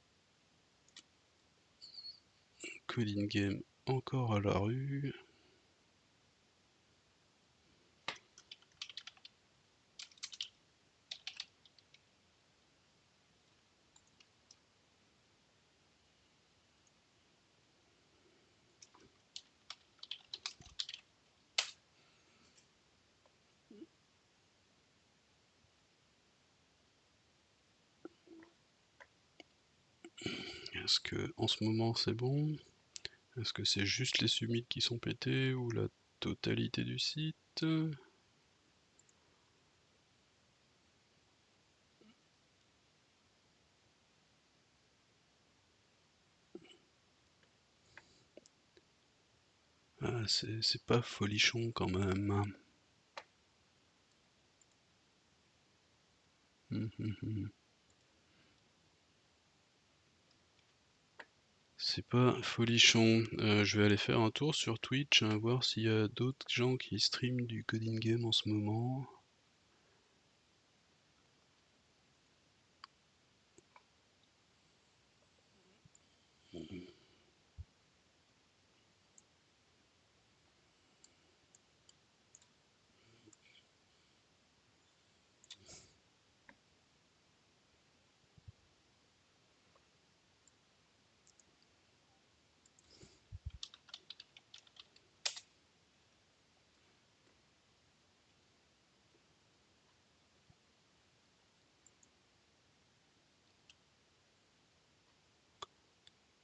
Coding Game encore à la rue. Est-ce que en ce moment c'est bon? Est-ce que c'est juste les submits qui sont pétés ou la totalité du site? Ah, c'est pas folichon quand même. C'est pas folichon. Je vais aller faire un tour sur Twitch, hein, voir s'il y a d'autres gens qui streament du coding game en ce moment.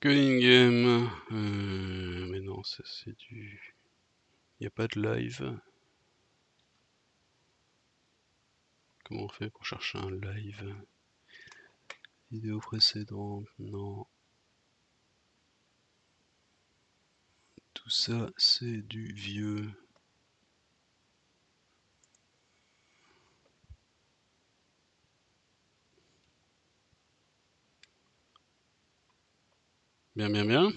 Coding game. Mais non, ça c'est du... Il n'y a pas de live. Comment on fait pour chercher un live? Vidéo précédente, non. Tout ça, c'est du vieux. Bien, bien, bien.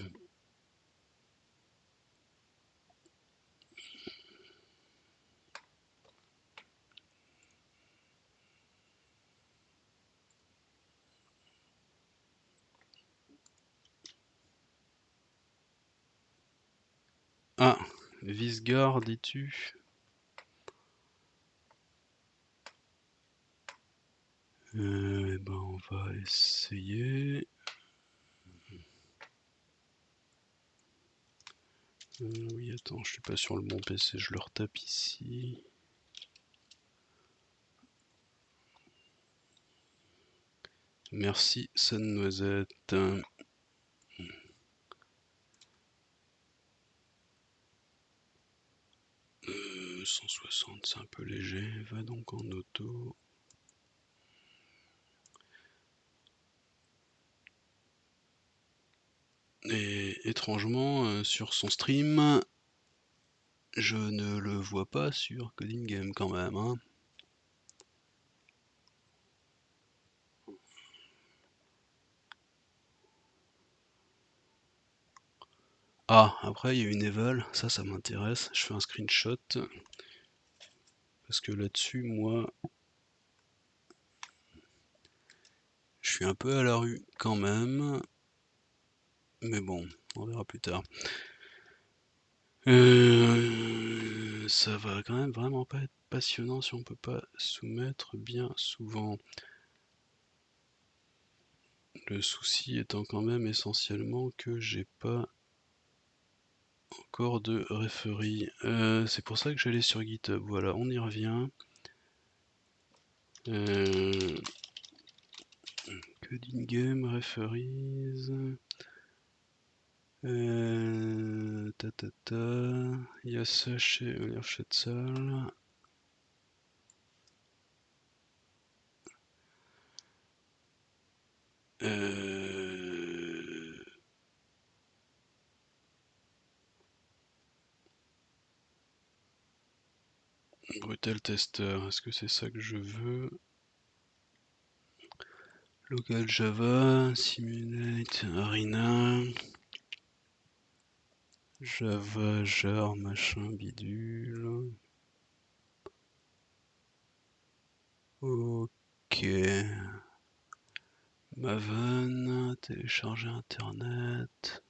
Ah, Visgard, dis-tu? Eh ben, on va essayer. Oui, attends, je suis pas sur le bon PC, je le retape ici. Merci, San Noisette. 160, c'est un peu léger. Va donc en auto. Et étrangement, sur son stream, je ne le vois pas sur Coding Game quand même, hein. Ah, après il y a une eval, ça m'intéresse. Je fais un screenshot. Parce que là-dessus, moi, je suis un peu à la rue quand même. Mais bon, on verra plus tard. Ça va quand même vraiment pas être passionnant si on peut pas soumettre bien souvent. Le souci étant quand même essentiellement que j'ai pas encore de referee. C'est pour ça que j'allais sur GitHub. Voilà, on y revient. Coding game, referees. Il y a ça chez Olierschetzel. Brutal Tester, est-ce que c'est ça que je veux? Local Java, Simulate, Arena, Java, jar, machin, bidule. Ok. Maven, télécharger internet.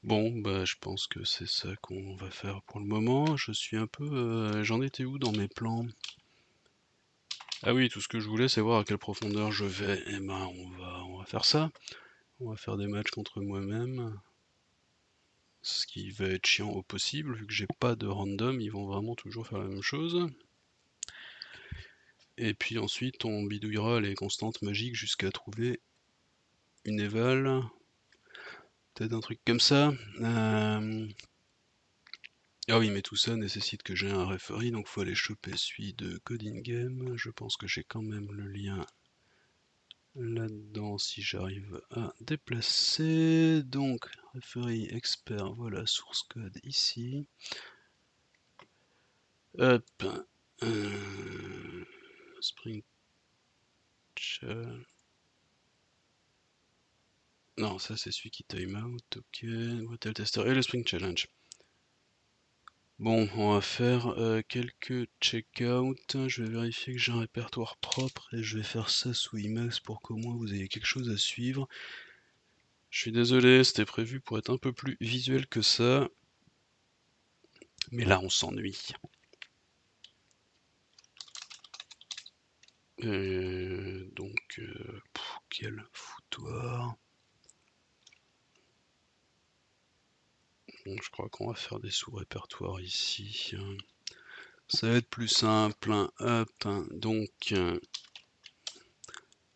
Bon, bah je pense que c'est ça qu'on va faire pour le moment. Je suis un peu... j'en étais où dans mes plans? Ah oui, tout ce que je voulais, c'est voir à quelle profondeur je vais. Eh ben, on va faire ça. On va faire des matchs contre moi-même. Ce qui va être chiant au possible, vu que j'ai pas de random, ils vont vraiment toujours faire la même chose. Et puis ensuite, on bidouillera les constantes magiques jusqu'à trouver une éval. Peut-être un truc comme ça. Ah oui, mais tout ça nécessite que j'ai un referee, donc faut aller choper celui de Coding Game. Je pense que j'ai quand même le lien là-dedans si j'arrive à déplacer. Donc, referee expert, voilà, source code ici. Hop. Spring Non, ça c'est celui qui timeout, ok. Brutal Tester et le Spring Challenge. Bon, on va faire quelques check-out. Je vais vérifier que j'ai un répertoire propre et je vais faire ça sous Emacs pour qu'au moins vous ayez quelque chose à suivre. Je suis désolé, c'était prévu pour être un peu plus visuel que ça. Mais là, on s'ennuie. Donc, quel foutoir. Bon, je crois qu'on va faire des sous-répertoires ici. Ça va être plus simple. Hop, donc,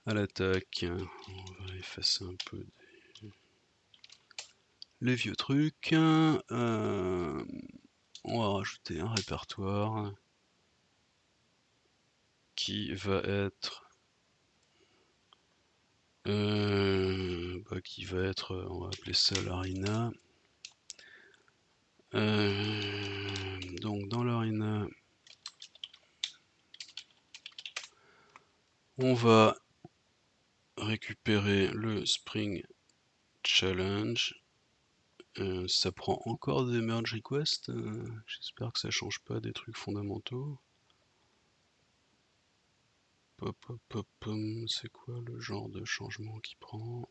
à l'attaque, on va effacer un peu les vieux trucs. On va rajouter un répertoire qui va être on va appeler ça l'Arena. Donc dans l'Arena, on va récupérer le Spring Challenge. Ça prend encore des merge requests. J'espère que ça change pas des trucs fondamentaux. C'est quoi le genre de changement qui prend?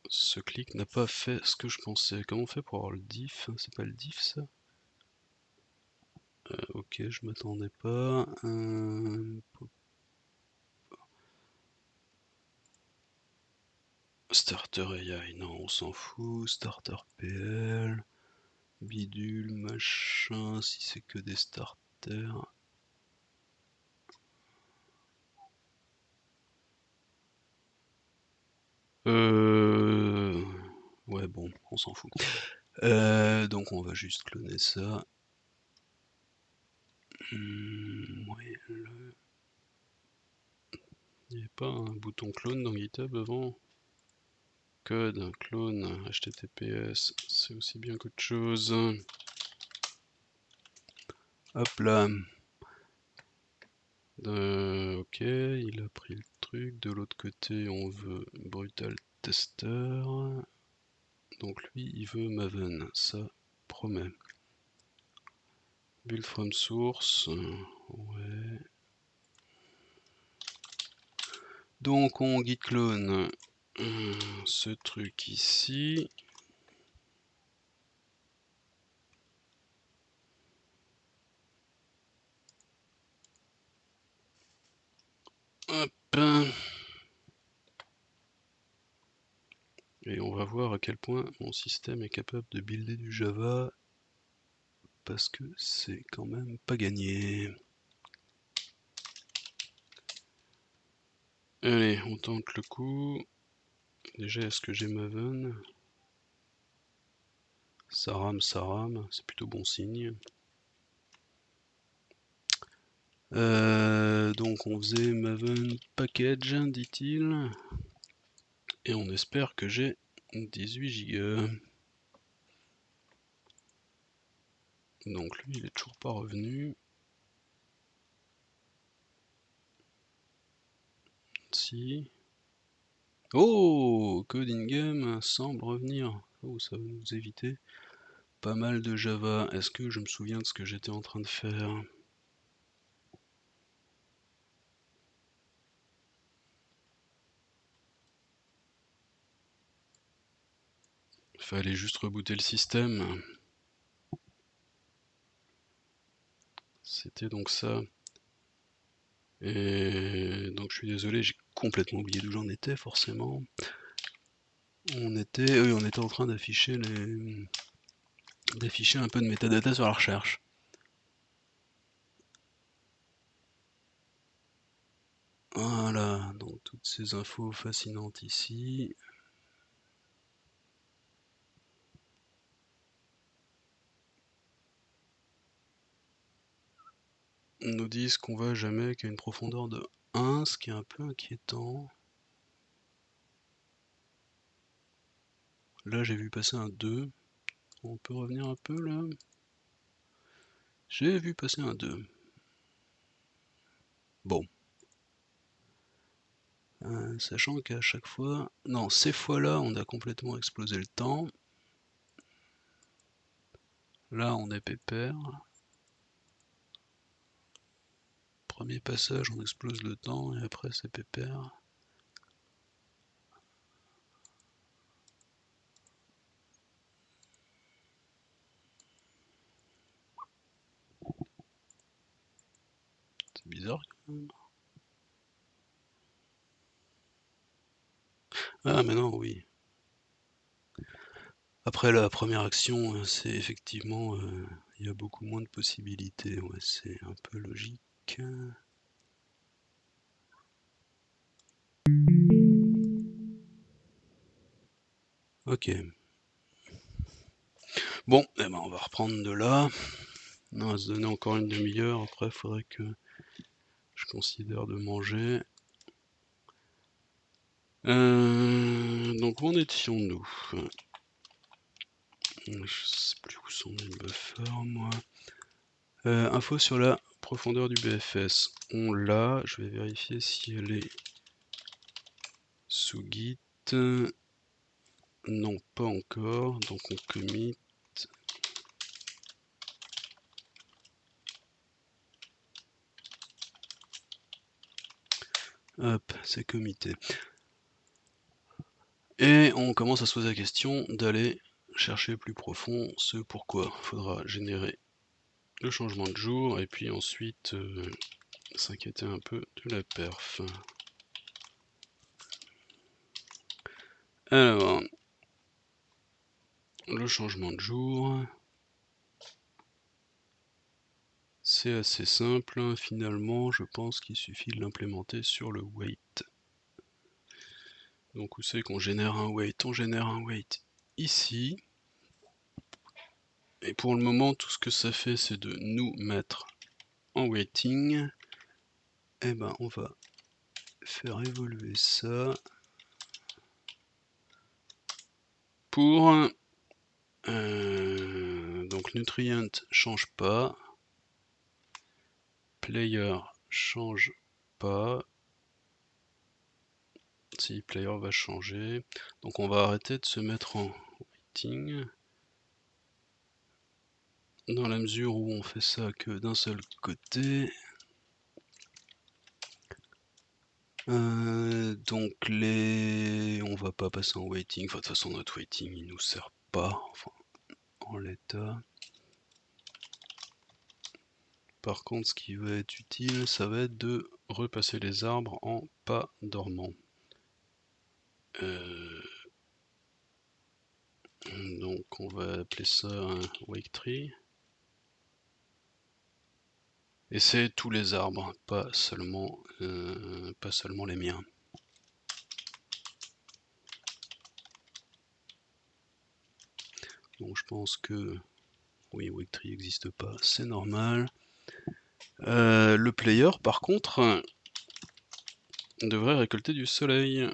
Ce clic n'a pas fait ce que je pensais. Comment on fait pour avoir le diff? C'est pas le diff ça? Ok, je m'attendais pas. Starter AI, non, on s'en fout. Starter PL, bidule, machin, si c'est que des starters. Ouais, bon, on s'en fout. Donc on va juste cloner ça. Ouais, il n'y avait pas un bouton clone dans GitHub avant? Code, clone, HTTPS, c'est aussi bien qu'autre chose. Hop là. Ok, il a pris le truc. De l'autre côté, on veut Brutal Tester. Donc lui, il veut Maven. Ça promet. Build from source. Ouais. Donc on git clone ce truc ici. Hop. Et on va voir à quel point mon système est capable de builder du Java, parce que c'est quand même pas gagné. Allez, on tente le coup. Déjà, est-ce que j'ai Maven? Ça rame, c'est plutôt bon signe. Donc on faisait Maven package, dit-il. Et on espère que j'ai 18 Go. Donc lui, il est toujours pas revenu. Si. Oh, Codingame semble revenir. Oh, ça va nous éviter pas mal de Java. Est-ce que je me souviens de ce que j'étais en train de faire? Fallait juste rebooter le système. C'était donc ça. Et donc je suis désolé, j'ai complètement oublié d'où j'en étais forcément. On était en train d'afficher un peu de métadata sur la recherche. Voilà, donc toutes ces infos fascinantes ici. On nous disent qu'on va jamais qu'à une profondeur de 1, ce qui est un peu inquiétant. Là j'ai vu passer un 2. On peut revenir un peu là? J'ai vu passer un 2. Bon. Sachant qu'à chaque fois... Non, ces fois-là, on a complètement explosé le temps. Là, on est pépère. Premier passage, on explose le temps et après c'est pépère. C'est bizarre quand même. Ah mais non, oui. Après la première action, c'est effectivement... il y a beaucoup moins de possibilités. Ouais, c'est un peu logique. Ok. Bon, eh ben on va reprendre de là. On va se donner encore une demi-heure. Après, il faudrait que je considère de manger. Donc, où en étions-nous? Je sais plus où sont mes buffers, moi. Info sur la profondeur du BFS. On l'a. Je vais vérifier si elle est sous Git. Non, pas encore. Donc, on commit. Hop, c'est commité. Et on commence à se poser la question d'aller chercher plus profond ce pourquoi. Il faudra générer le changement de jour et puis ensuite s'inquiéter un peu de la perf. Alors, le changement de jour, c'est assez simple. Finalement, je pense qu'il suffit de l'implémenter sur le wait. Donc, où c'est qu'on génère un wait? On génère un wait ici. Et pour le moment, tout ce que ça fait, c'est de nous mettre en waiting. Et ben, on va faire évoluer ça pour donc nutrient change pas, player change pas, si player va changer, donc on va arrêter de se mettre en waiting dans la mesure où on fait ça que d'un seul côté. Donc on va pas passer en waiting. Enfin, de toute façon, notre waiting il nous sert pas, enfin, en l'état. Par contre, ce qui va être utile, ça va être de repasser les arbres en pas dormant. Donc on va appeler ça un wake tree. Et c'est tous les arbres, pas seulement les miens. Donc je pense que oui, wake tree n'existe pas, c'est normal. Le player, par contre, devrait récolter du soleil.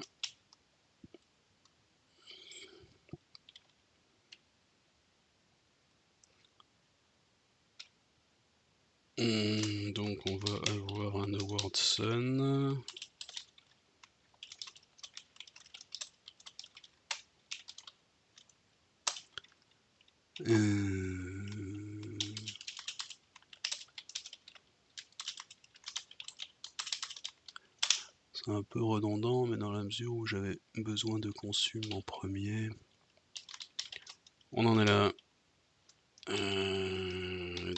Donc on va avoir un award sun. C'est un peu redondant, mais dans la mesure où j'avais besoin de consume en premier. On en est là.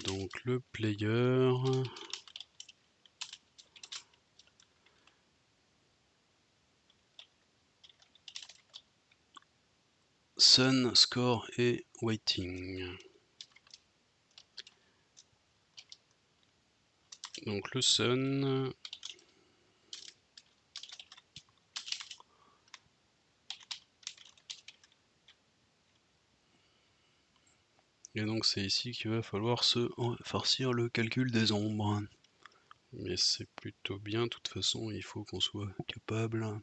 Donc le player. Sun, score et waiting. Donc le sun. Et donc c'est ici qu'il va falloir se farcir le calcul des ombres. Mais c'est plutôt bien, de toute façon il faut qu'on soit capable.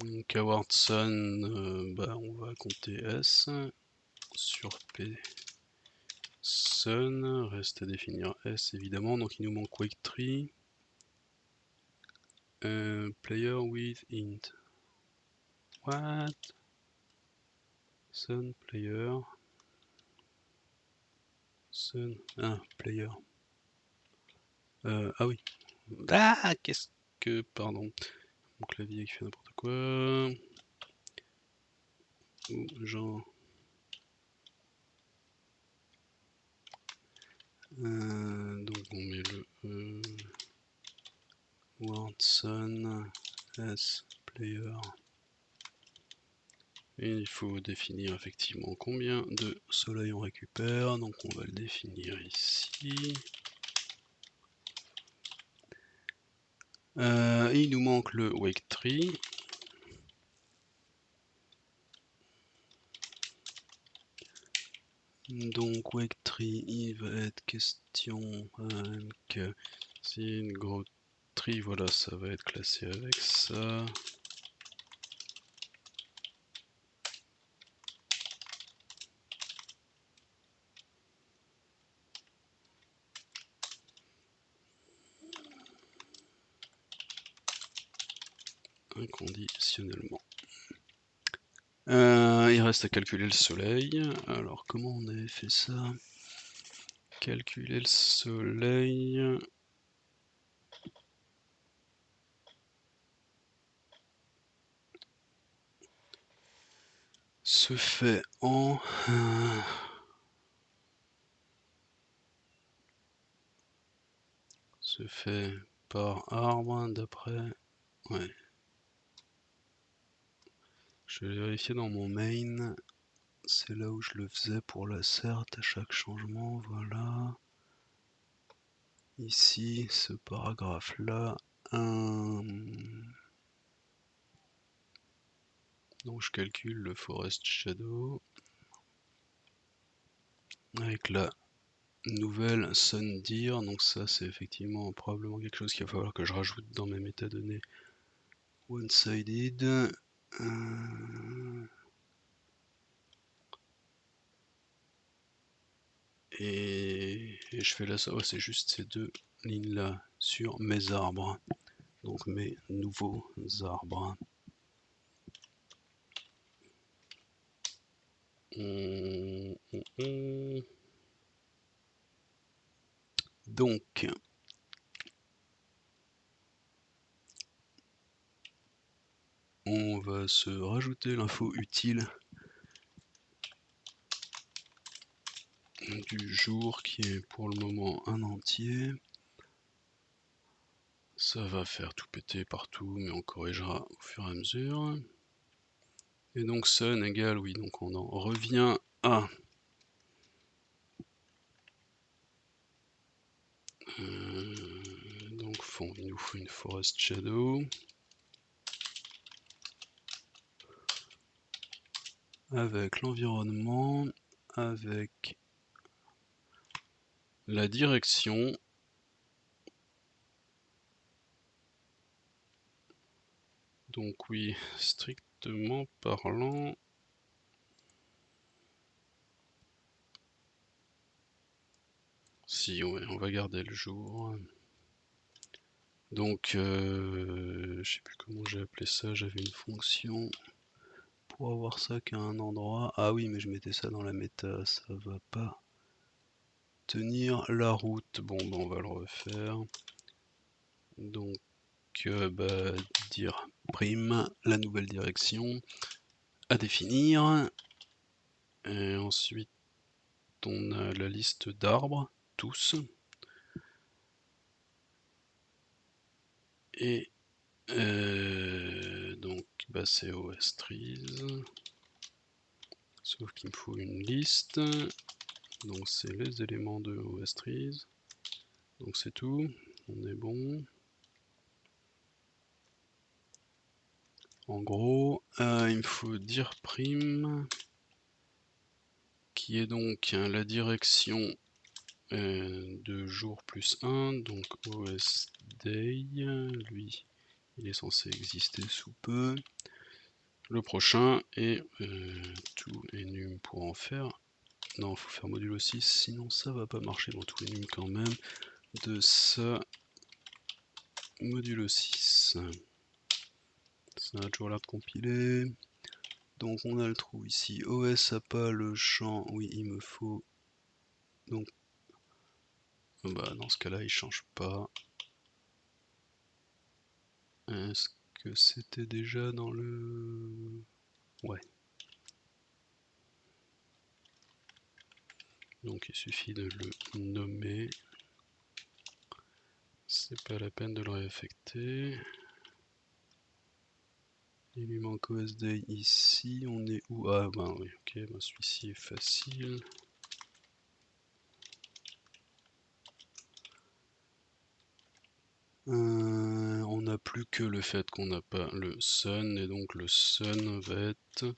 Donc award sun, on va compter S sur P sun, reste à définir S évidemment, donc il nous manque wake tree. Player with int. What? Sun player. Sun. Ah, player. Ah oui. Ah, qu'est-ce que. Pardon. Mon clavier qui fait n'importe quoi. Ou genre. Donc on met le word sun s player. Et il faut définir effectivement combien de soleil on récupère. Donc on va le définir ici. Il nous manque le wake tree. Donc wake tree, il va être question que si une grosse tree, voilà, ça va être classé avec ça. Inconditionnellement. Il reste à calculer le soleil. Alors comment on avait fait ça? Calculer le soleil. Se fait en se fait par arbre d'après. Ouais. Je vais vérifier dans mon main. C'est là où je le faisais pour la cert à chaque changement. Voilà. Ici, ce paragraphe là. Donc je calcule le forest shadow avec la nouvelle sun dir. Donc ça c'est effectivement probablement quelque chose qu'il va falloir que je rajoute dans mes métadonnées one-sided. Et je fais là ça, c'est juste ces deux lignes là sur mes arbres, donc mes nouveaux arbres. Donc va se rajouter l'info utile du jour qui est pour le moment un entier. Ça va faire tout péter partout, mais on corrigera au fur et à mesure. Et donc sun égale, oui, donc on en revient à donc il nous faut une forest shadow avec l'environnement, avec la direction. Donc oui, strictement parlant, si ouais, on va garder le jour. Donc je sais plus comment j'ai appelé ça, j'avais une fonction pour avoir ça qu'à un endroit. Ah oui, mais je mettais ça dans la méta, ça va pas tenir la route. Bon, on va le refaire. Donc dire prime la nouvelle direction à définir. Et ensuite on a la liste d'arbres, tous. Et donc c'est OS trees. Sauf qu'il me faut une liste. Donc c'est les éléments de OS trees. Donc c'est tout. On est bon. En gros, il me faut dire prime qui est donc la direction de jour plus 1, donc OS day, lui il est censé exister sous peu. Le prochain est tout enum pour en faire. Non, il faut faire modulo 6, sinon ça va pas marcher dans tout enum quand même. De ça, modulo 6. Ça a toujours l'air de compiler. Donc on a le trou ici. OS a pas le champ, oui il me faut. Donc dans ce cas là il change pas. Est-ce que c'était déjà dans le... Ouais. Donc il suffit de le nommer. C'est pas la peine de le réaffecter. Il lui manque OSD ici. On est où? Ah oui, ok, celui-ci est facile. On n'a plus que le fait qu'on n'a pas le sun, et donc le sun va être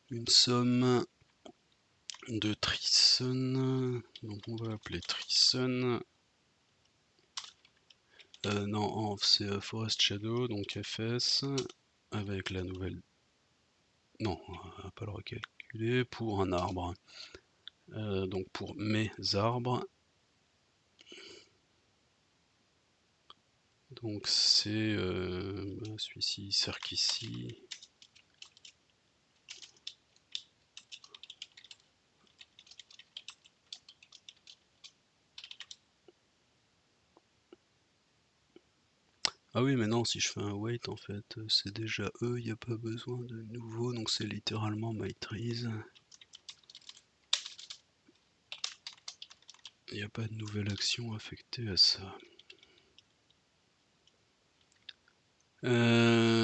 une somme de trisun. Donc on va appeler trisun. Non, c'est Forest Shadow, donc FS, avec la nouvelle... Non, on va pas le recalculer, pour un arbre. Donc pour mes arbres. Donc c'est celui-ci, cercle ici. Ah oui, mais non, si je fais un wait, en fait, c'est déjà eux, il n'y a pas besoin de nouveau, donc c'est littéralement my trees. Il n'y a pas de nouvelle action affectée à ça.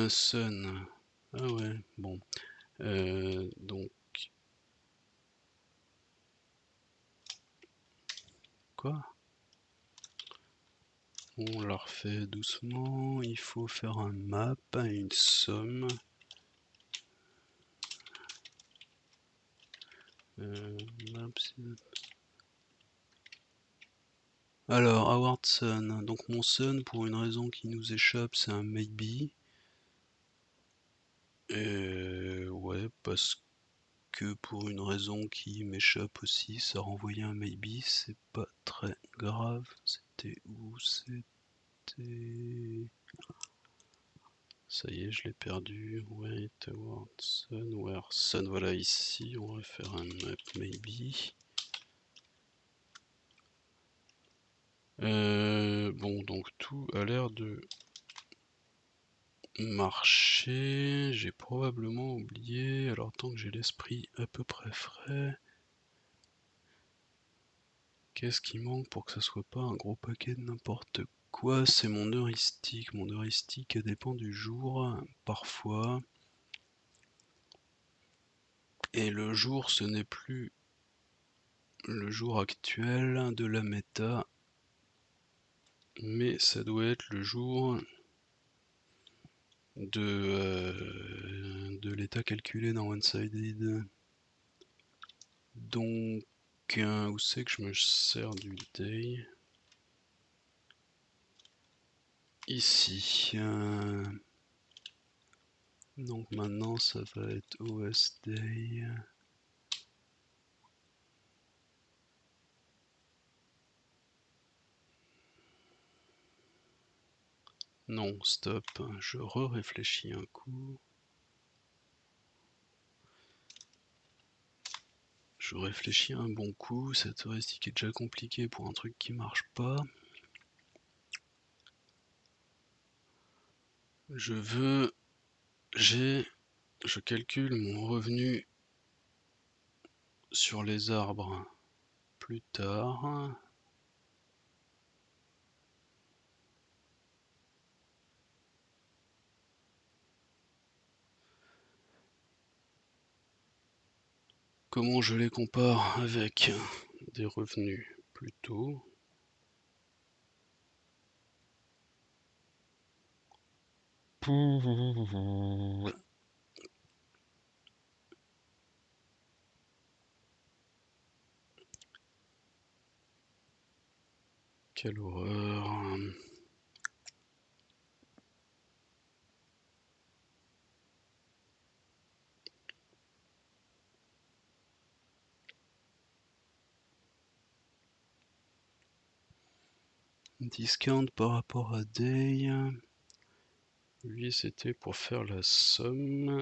Sun. Ah ouais, bon. Donc... Quoi? On la refait doucement. Il faut faire un map, une somme. Alors, Award Sun. Donc mon Sun, pour une raison qui nous échappe, c'est un maybe. Ouais, parce que pour une raison qui m'échappe aussi, ça renvoyait un maybe. C'est pas très grave. C'était où? C'était... Ça y est, je l'ai perdu. Wait, Award Sun, where Sun, voilà ici. On va faire un map maybe. Bon, donc tout a l'air de marché, j'ai probablement oublié, alors tant que j'ai l'esprit à peu près frais, qu'est-ce qui manque pour que ça soit pas un gros paquet de n'importe quoi? C'est mon heuristique. Mon heuristique dépend du jour, parfois. Et le jour, ce n'est plus le jour actuel de la méta, mais ça doit être le jour de l'état calculé dans OneSided. Donc, où c'est que je me sers du day? Ici. Donc maintenant, ça va être OS day. Non, stop, je réfléchis un coup. Je réfléchis un bon coup, cette heuristique est déjà compliquée pour un truc qui marche pas. Je calcule mon revenu sur les arbres plus tard. Comment je les compare avec des revenus plus tôt? Quelle horreur. Discount par rapport à day. Lui, c'était pour faire la somme.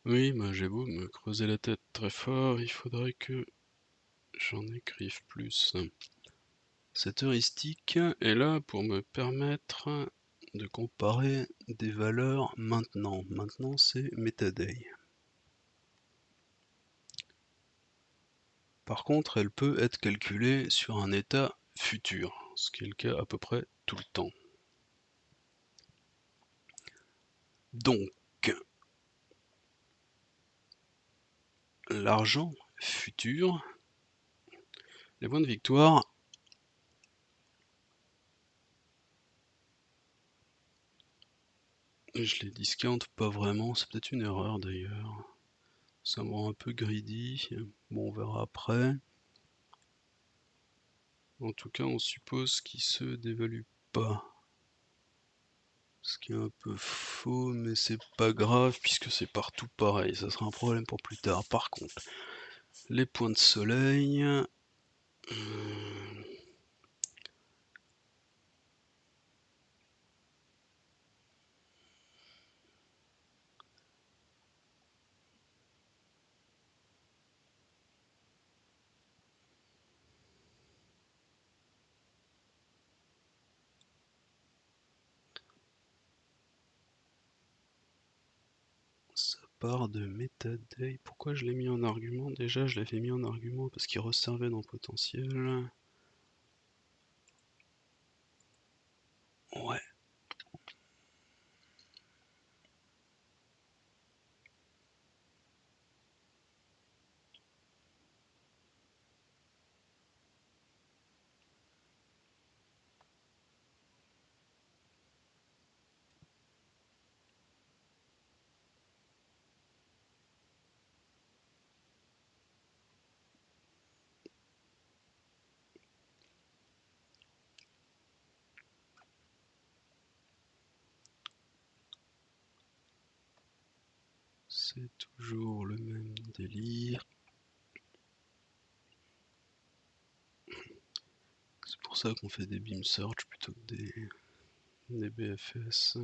Oui, bah, j'ai beau me creuser la tête très fort, il faudrait que j'en écrive plus. Cette heuristique est là pour me permettre de comparer des valeurs maintenant. Maintenant, c'est MetaDay. Par contre, elle peut être calculée sur un état futur, ce qui est le cas à peu près tout le temps. Donc, l'argent futur, les points de victoire, je les discount pas vraiment, c'est peut-être une erreur d'ailleurs. Ça me rend un peu greedy, bon on verra après. En tout cas, on suppose qu'il se dévalue pas. Ce qui est un peu faux, mais c'est pas grave puisque c'est partout pareil. Ça sera un problème pour plus tard. Par contre, les points de soleil. Ça part de MetaDay. Pourquoi je l'ai mis en argument? Déjà, je l'avais mis en argument parce qu'il resservait dans potentiel. Ouais. C'est toujours le même délire. C'est pour ça qu'on fait des beam search plutôt que des BFS.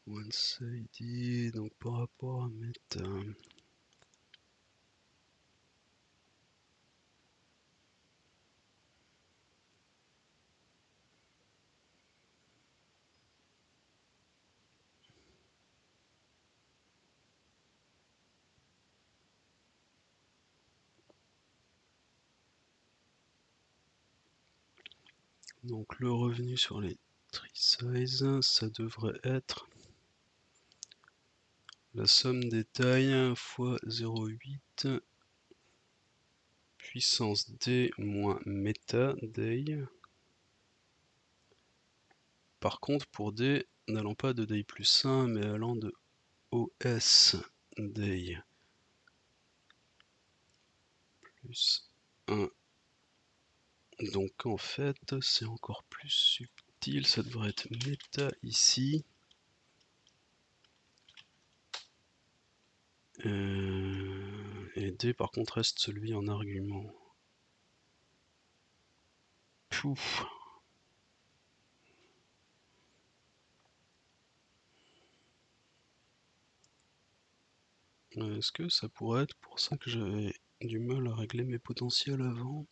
Once ID, donc par rapport à Meta. Donc le revenu sur les tree size, ça devrait être la somme des tailles fois 0,8 puissance d moins méta day. Par contre, pour d, n'allant pas de day plus 1, mais allant de os day plus 1. Donc en fait, c'est encore plus subtil, ça devrait être méta ici. Et D par contre reste celui en argument. Pouf. Est-ce que ça pourrait être pour ça que j'avais du mal à régler mes potentiels avant?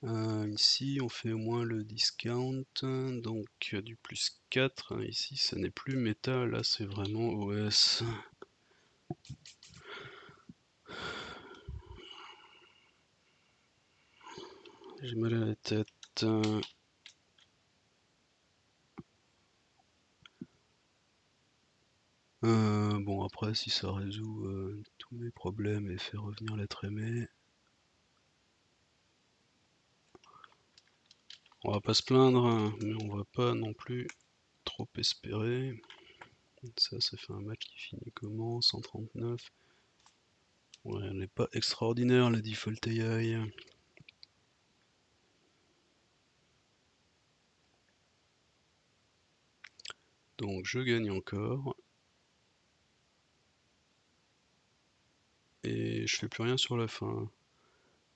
Ici on fait au moins le discount, donc du plus 4, ici ça n'est plus méta, là c'est vraiment OS. J'ai mal à la tête. Bon après si ça résout tous mes problèmes et fait revenir l'être aimé, on va pas se plaindre, hein, mais on va pas non plus trop espérer. Ça fait un match qui finit comment? 139. Ouais, elle n'est pas extraordinaire la default AI. Donc je gagne encore. Et je fais plus rien sur la fin.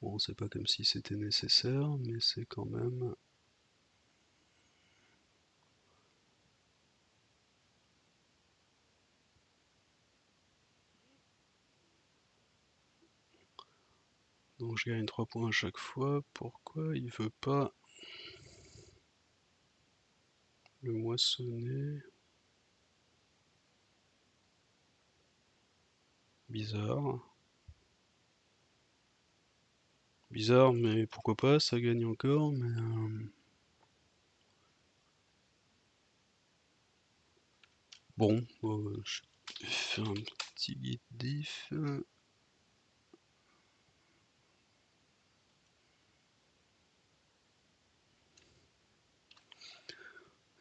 Bon, c'est pas comme si c'était nécessaire, mais c'est quand même... Donc je gagne 3 points à chaque fois. Pourquoi il veut pas le moissonner? Bizarre. Bizarre, mais pourquoi pas, ça gagne encore, mais... Bon, je vais faire un petit git diff.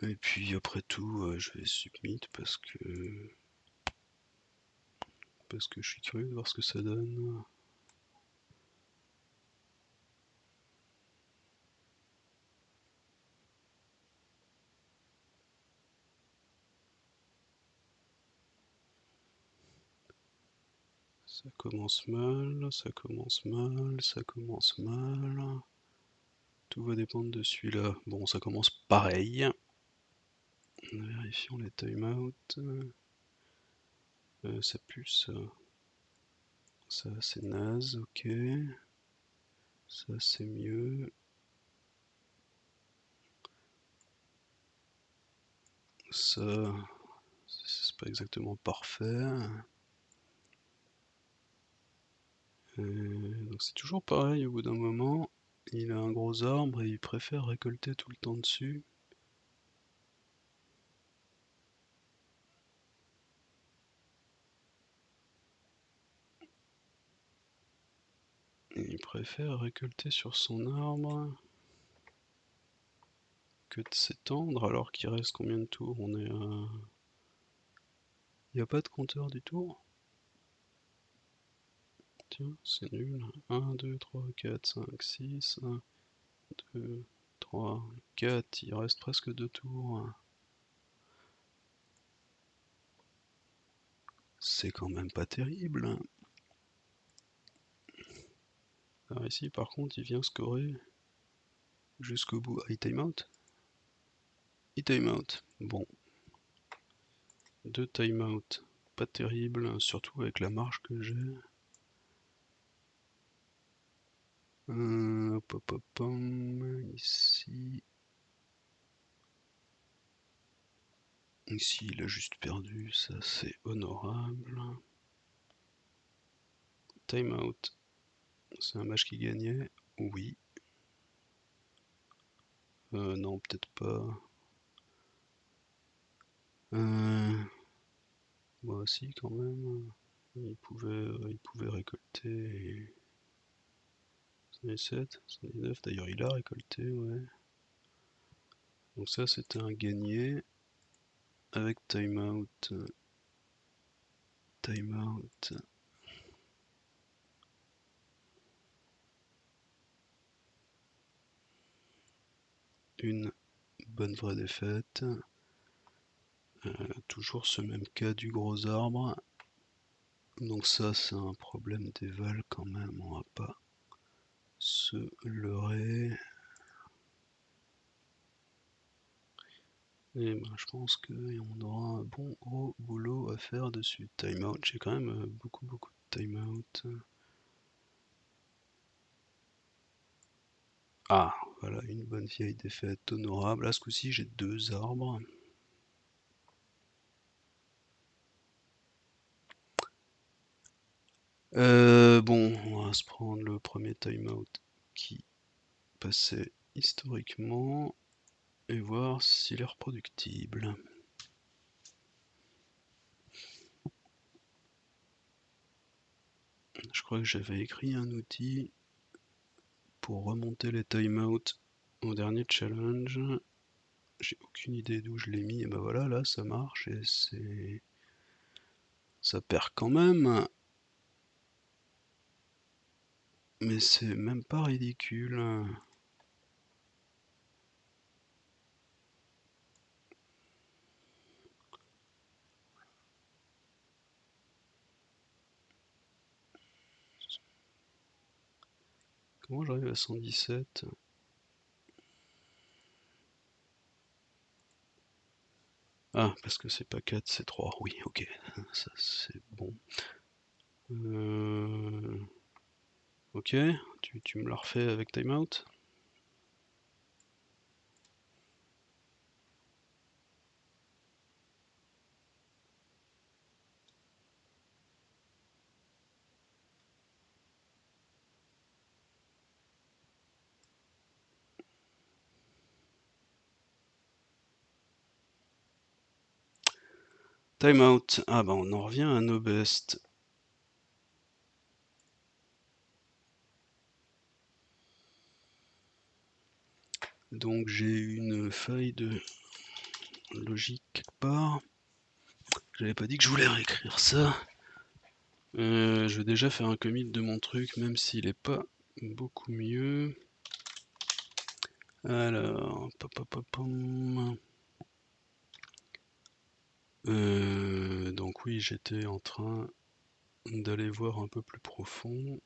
Et puis après tout, je vais submit parce que je suis curieux de voir ce que ça donne. Ça commence mal, ça commence mal, ça commence mal. Tout va dépendre de celui-là. Bon, ça commence pareil. Vérifions les timeouts. Ça pue ça. Ça c'est naze, ok. Ça c'est mieux. Ça, c'est pas exactement parfait. Donc c'est toujours pareil au bout d'un moment. Il a un gros arbre et il préfère récolter tout le temps dessus. il préfère récolter sur son arbre que de s'étendre alors qu'il reste combien de tours? On est à... Il n'y a pas de compteur du tour? Tiens, c'est nul. 1, 2, 3, 4, 5, 6, 1, 2, 3, 4, il reste presque 2 tours. C'est quand même pas terrible. Alors ici par contre il vient scorer jusqu'au bout. Ah, il timeout? Il timeout. Bon. 2 timeout. Pas terrible, surtout avec la marge que j'ai. Hop, hop, hop, ici. Ici il a juste perdu, ça c'est honorable. Timeout. C'est un match qui gagnait? Oui. Non, peut-être pas. Moi aussi quand même. Il pouvait récolter. Et... 117, 119, d'ailleurs il a récolté, ouais. Donc ça c'était un gagné. Avec timeout. Timeout. Une bonne vraie défaite. Toujours ce même cas du gros arbre. Donc ça c'est un problème d'éval quand même, on va pas se leurrer. Et ben, je pense qu'on aura un bon gros boulot à faire dessus. Timeout, j'ai quand même beaucoup de timeout. Ah, voilà, une bonne vieille défaite honorable. Là, ce coup-ci, j'ai 2 arbres. Bon, on va se prendre le premier timeout qui passait historiquement et voir s'il est reproductible. Je crois que j'avais écrit un outil pour remonter les timeouts au dernier challenge. J'ai aucune idée d'où je l'ai mis, et ben voilà, là ça marche et c'est... Ça perd quand même, mais c'est même pas ridicule. Comment j'arrive à 117? Ah, parce que c'est pas 4, c'est 3. Oui, ok, ça c'est bon. Ok, tu me la refais avec timeout? Timeout. Ah bah on en revient à nos best. Donc j'ai une faille de logique quelque part. J'avais pas dit que je voulais réécrire ça. Je vais déjà faire un commit de mon truc, même s'il est pas beaucoup mieux. Alors, donc oui, j'étais en train d'aller voir un peu plus profond.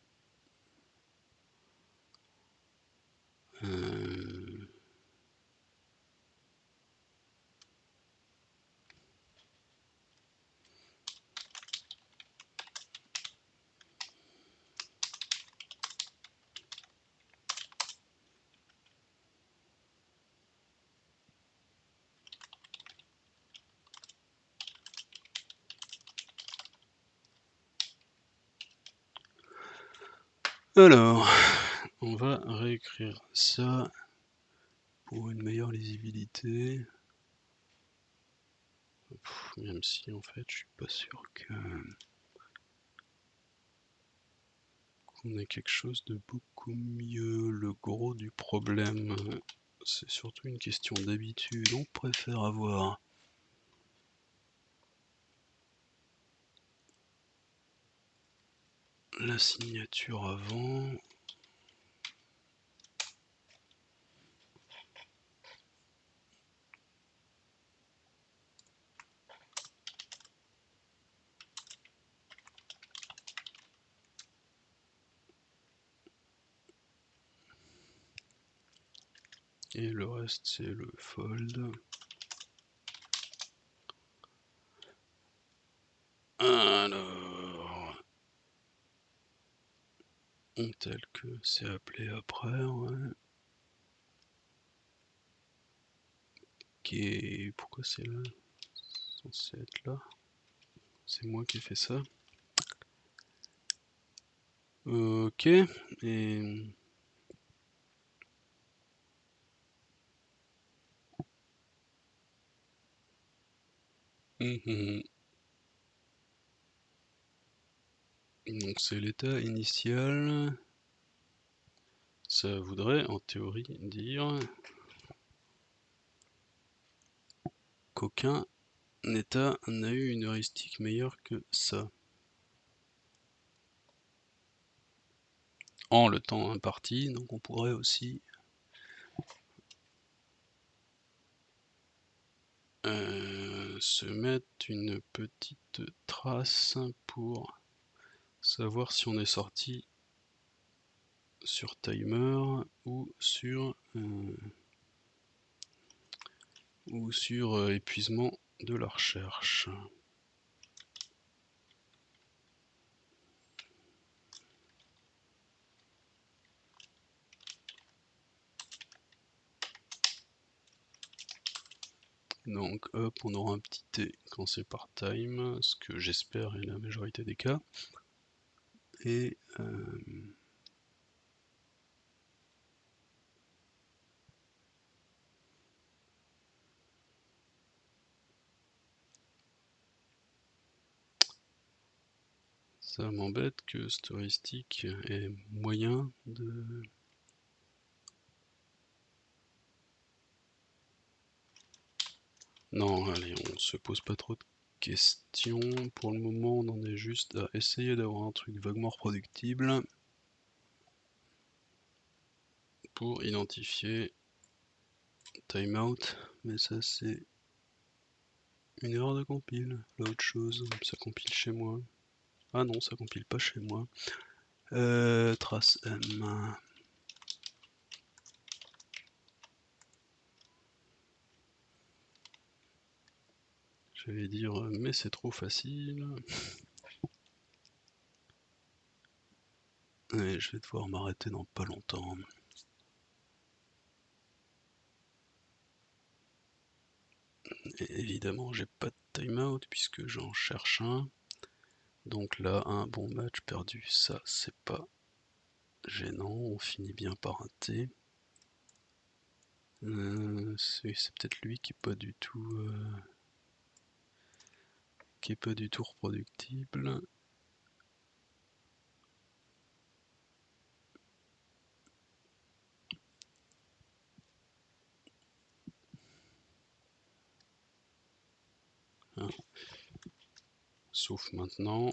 Alors, on va réécrire ça pour une meilleure lisibilité. Même si en fait je suis pas sûr que... qu'on ait quelque chose de beaucoup mieux. Le gros du problème, c'est surtout une question d'habitude. On préfère avoir la signature avant. Et le reste, c'est le fold. Alors, tel que c'est appelé après, ouais. Pourquoi c'est là? C'est censé être là. C'est moi qui ai fait ça. Ok, et... Donc c'est l'état initial. Ça voudrait en théorie dire qu'aucun état n'a eu une heuristique meilleure que ça. En le temps imparti, donc on pourrait aussi se mettre une petite trace pour savoir si on est sorti sur timer ou sur épuisement de la recherche. Donc hop, on aura un petit T quand c'est par time, ce que j'espère est la majorité des cas. Et ça m'embête que cette heuristique ait moyen de... Non, allez, on se pose pas trop de questions. Pour le moment, on en est juste à essayer d'avoir un truc vaguement reproductible pour identifier timeout. Mais ça, c'est une erreur de compile. L'autre chose, ça compile chez moi. Ah non, ça compile pas chez moi. Trace M. J'allais dire, mais c'est trop facile. Et je vais devoir m'arrêter dans pas longtemps. Et évidemment, j'ai pas de timeout puisque j'en cherche un. Donc là, un bon match perdu, ça c'est pas gênant. On finit bien par un T. C'est peut-être lui qui est pas du tout reproductible. Hein. Sauf maintenant.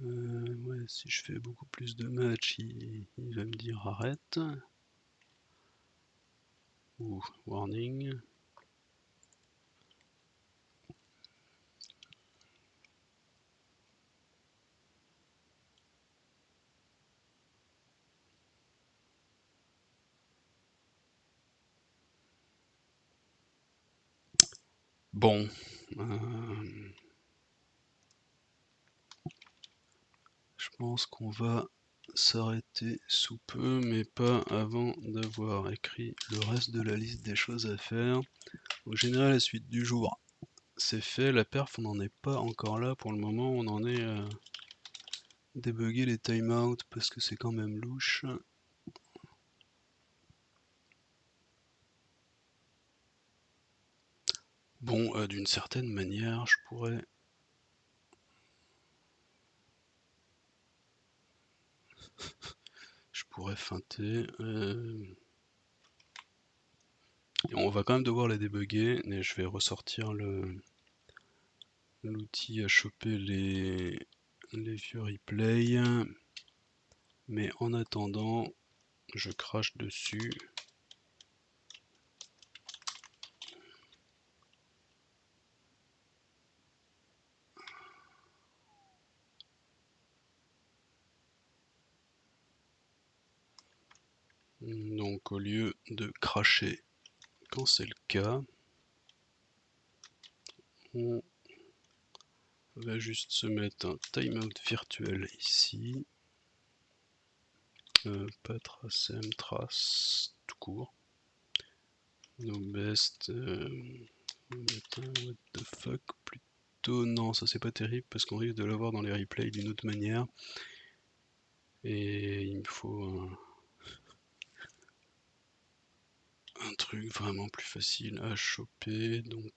Ouais, si je fais beaucoup plus de matchs, il va me dire arrête. Ou warning. Bon. Je pense qu'on va s'arrêter sous peu, mais pas avant d'avoir écrit le reste de la liste des choses à faire. Donc, général, la suite du jour, c'est fait. La perf, on n'en est pas encore là pour le moment. On en est débugger les timeouts parce que c'est quand même louche. Bon, d'une certaine manière, je pourrais feinter. Et on va quand même devoir les débugger, mais je vais ressortir l'outil à choper les vieux replays. Mais en attendant, je crache dessus. Donc au lieu de cracher quand c'est le cas, on va juste se mettre un timeout virtuel ici. Pas trace m, trace tout court. No best, on va mettre un what the fuck plutôt. Non, ça c'est pas terrible parce qu'on risque de l'avoir dans les replays d'une autre manière. Et il me faut un truc vraiment plus facile à choper. Donc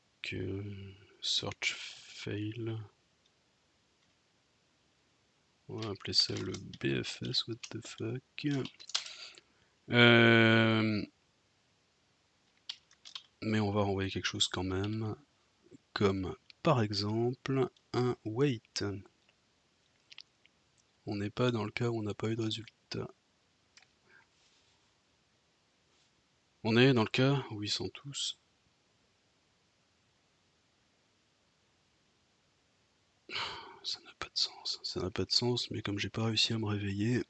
search fail. On va appeler ça le BFS, what the fuck. Mais on va renvoyer quelque chose quand même, comme par exemple un wait. On n'est pas dans le cas où on n'a pas eu de résultat. On est dans le cas où ils sont tous. Ça n'a pas de sens, ça n'a pas de sens, mais comme j'ai pas réussi à me réveiller,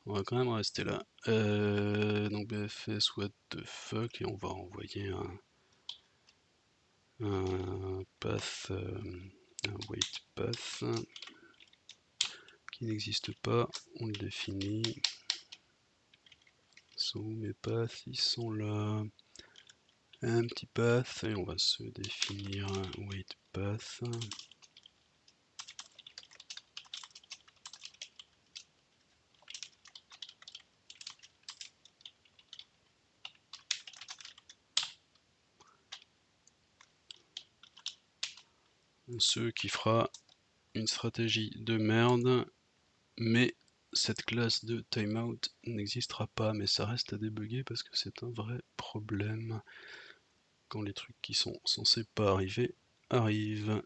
on va quand même rester là. Donc BFS what the fuck, et on va envoyer un path, un wait path qui n'existe pas, on le définit. Sont où mes paths? Ils sont là. Un petit path, et on va se définir un wait path. Ce qui fera une stratégie de merde, mais cette classe de timeout n'existera pas, mais ça reste à débugger parce que c'est un vrai problème quand les trucs qui sont censés pas arriver arrivent.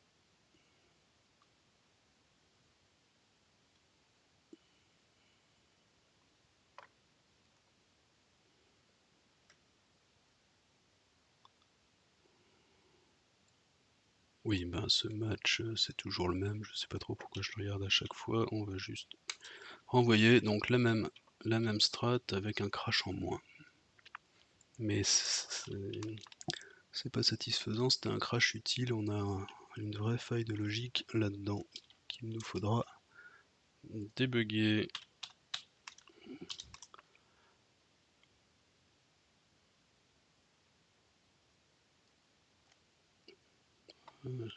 Oui, ben ce match c'est toujours le même, je sais pas trop pourquoi je le regarde à chaque fois, on va juste renvoyer donc la même strat avec un crash en moins. Mais c'est pas satisfaisant, c'était un crash utile, on a une vraie faille de logique là-dedans qu'il nous faudra débugger.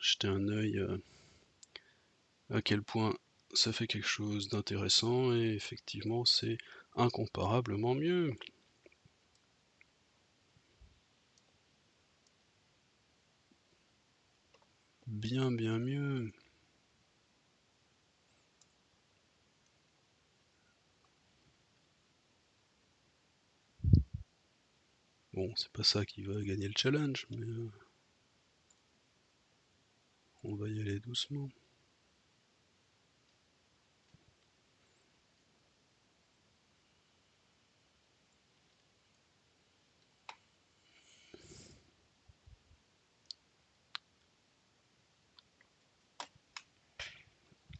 Jeter un œil à quel point ça fait quelque chose d'intéressant, et effectivement c'est incomparablement mieux. Bien mieux. Bon, c'est pas ça qui va gagner le challenge, mais on va y aller doucement.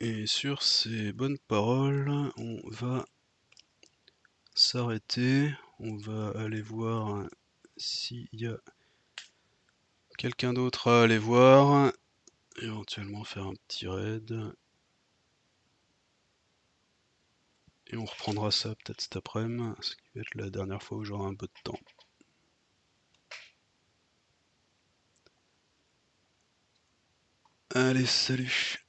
Et sur ces bonnes paroles, on va s'arrêter. On va aller voir s'il y a quelqu'un d'autre à aller voir. Éventuellement faire un petit raid. Et on reprendra ça peut-être cet après-midi, ce qui va être la dernière fois où j'aurai un peu de temps. Allez, salut.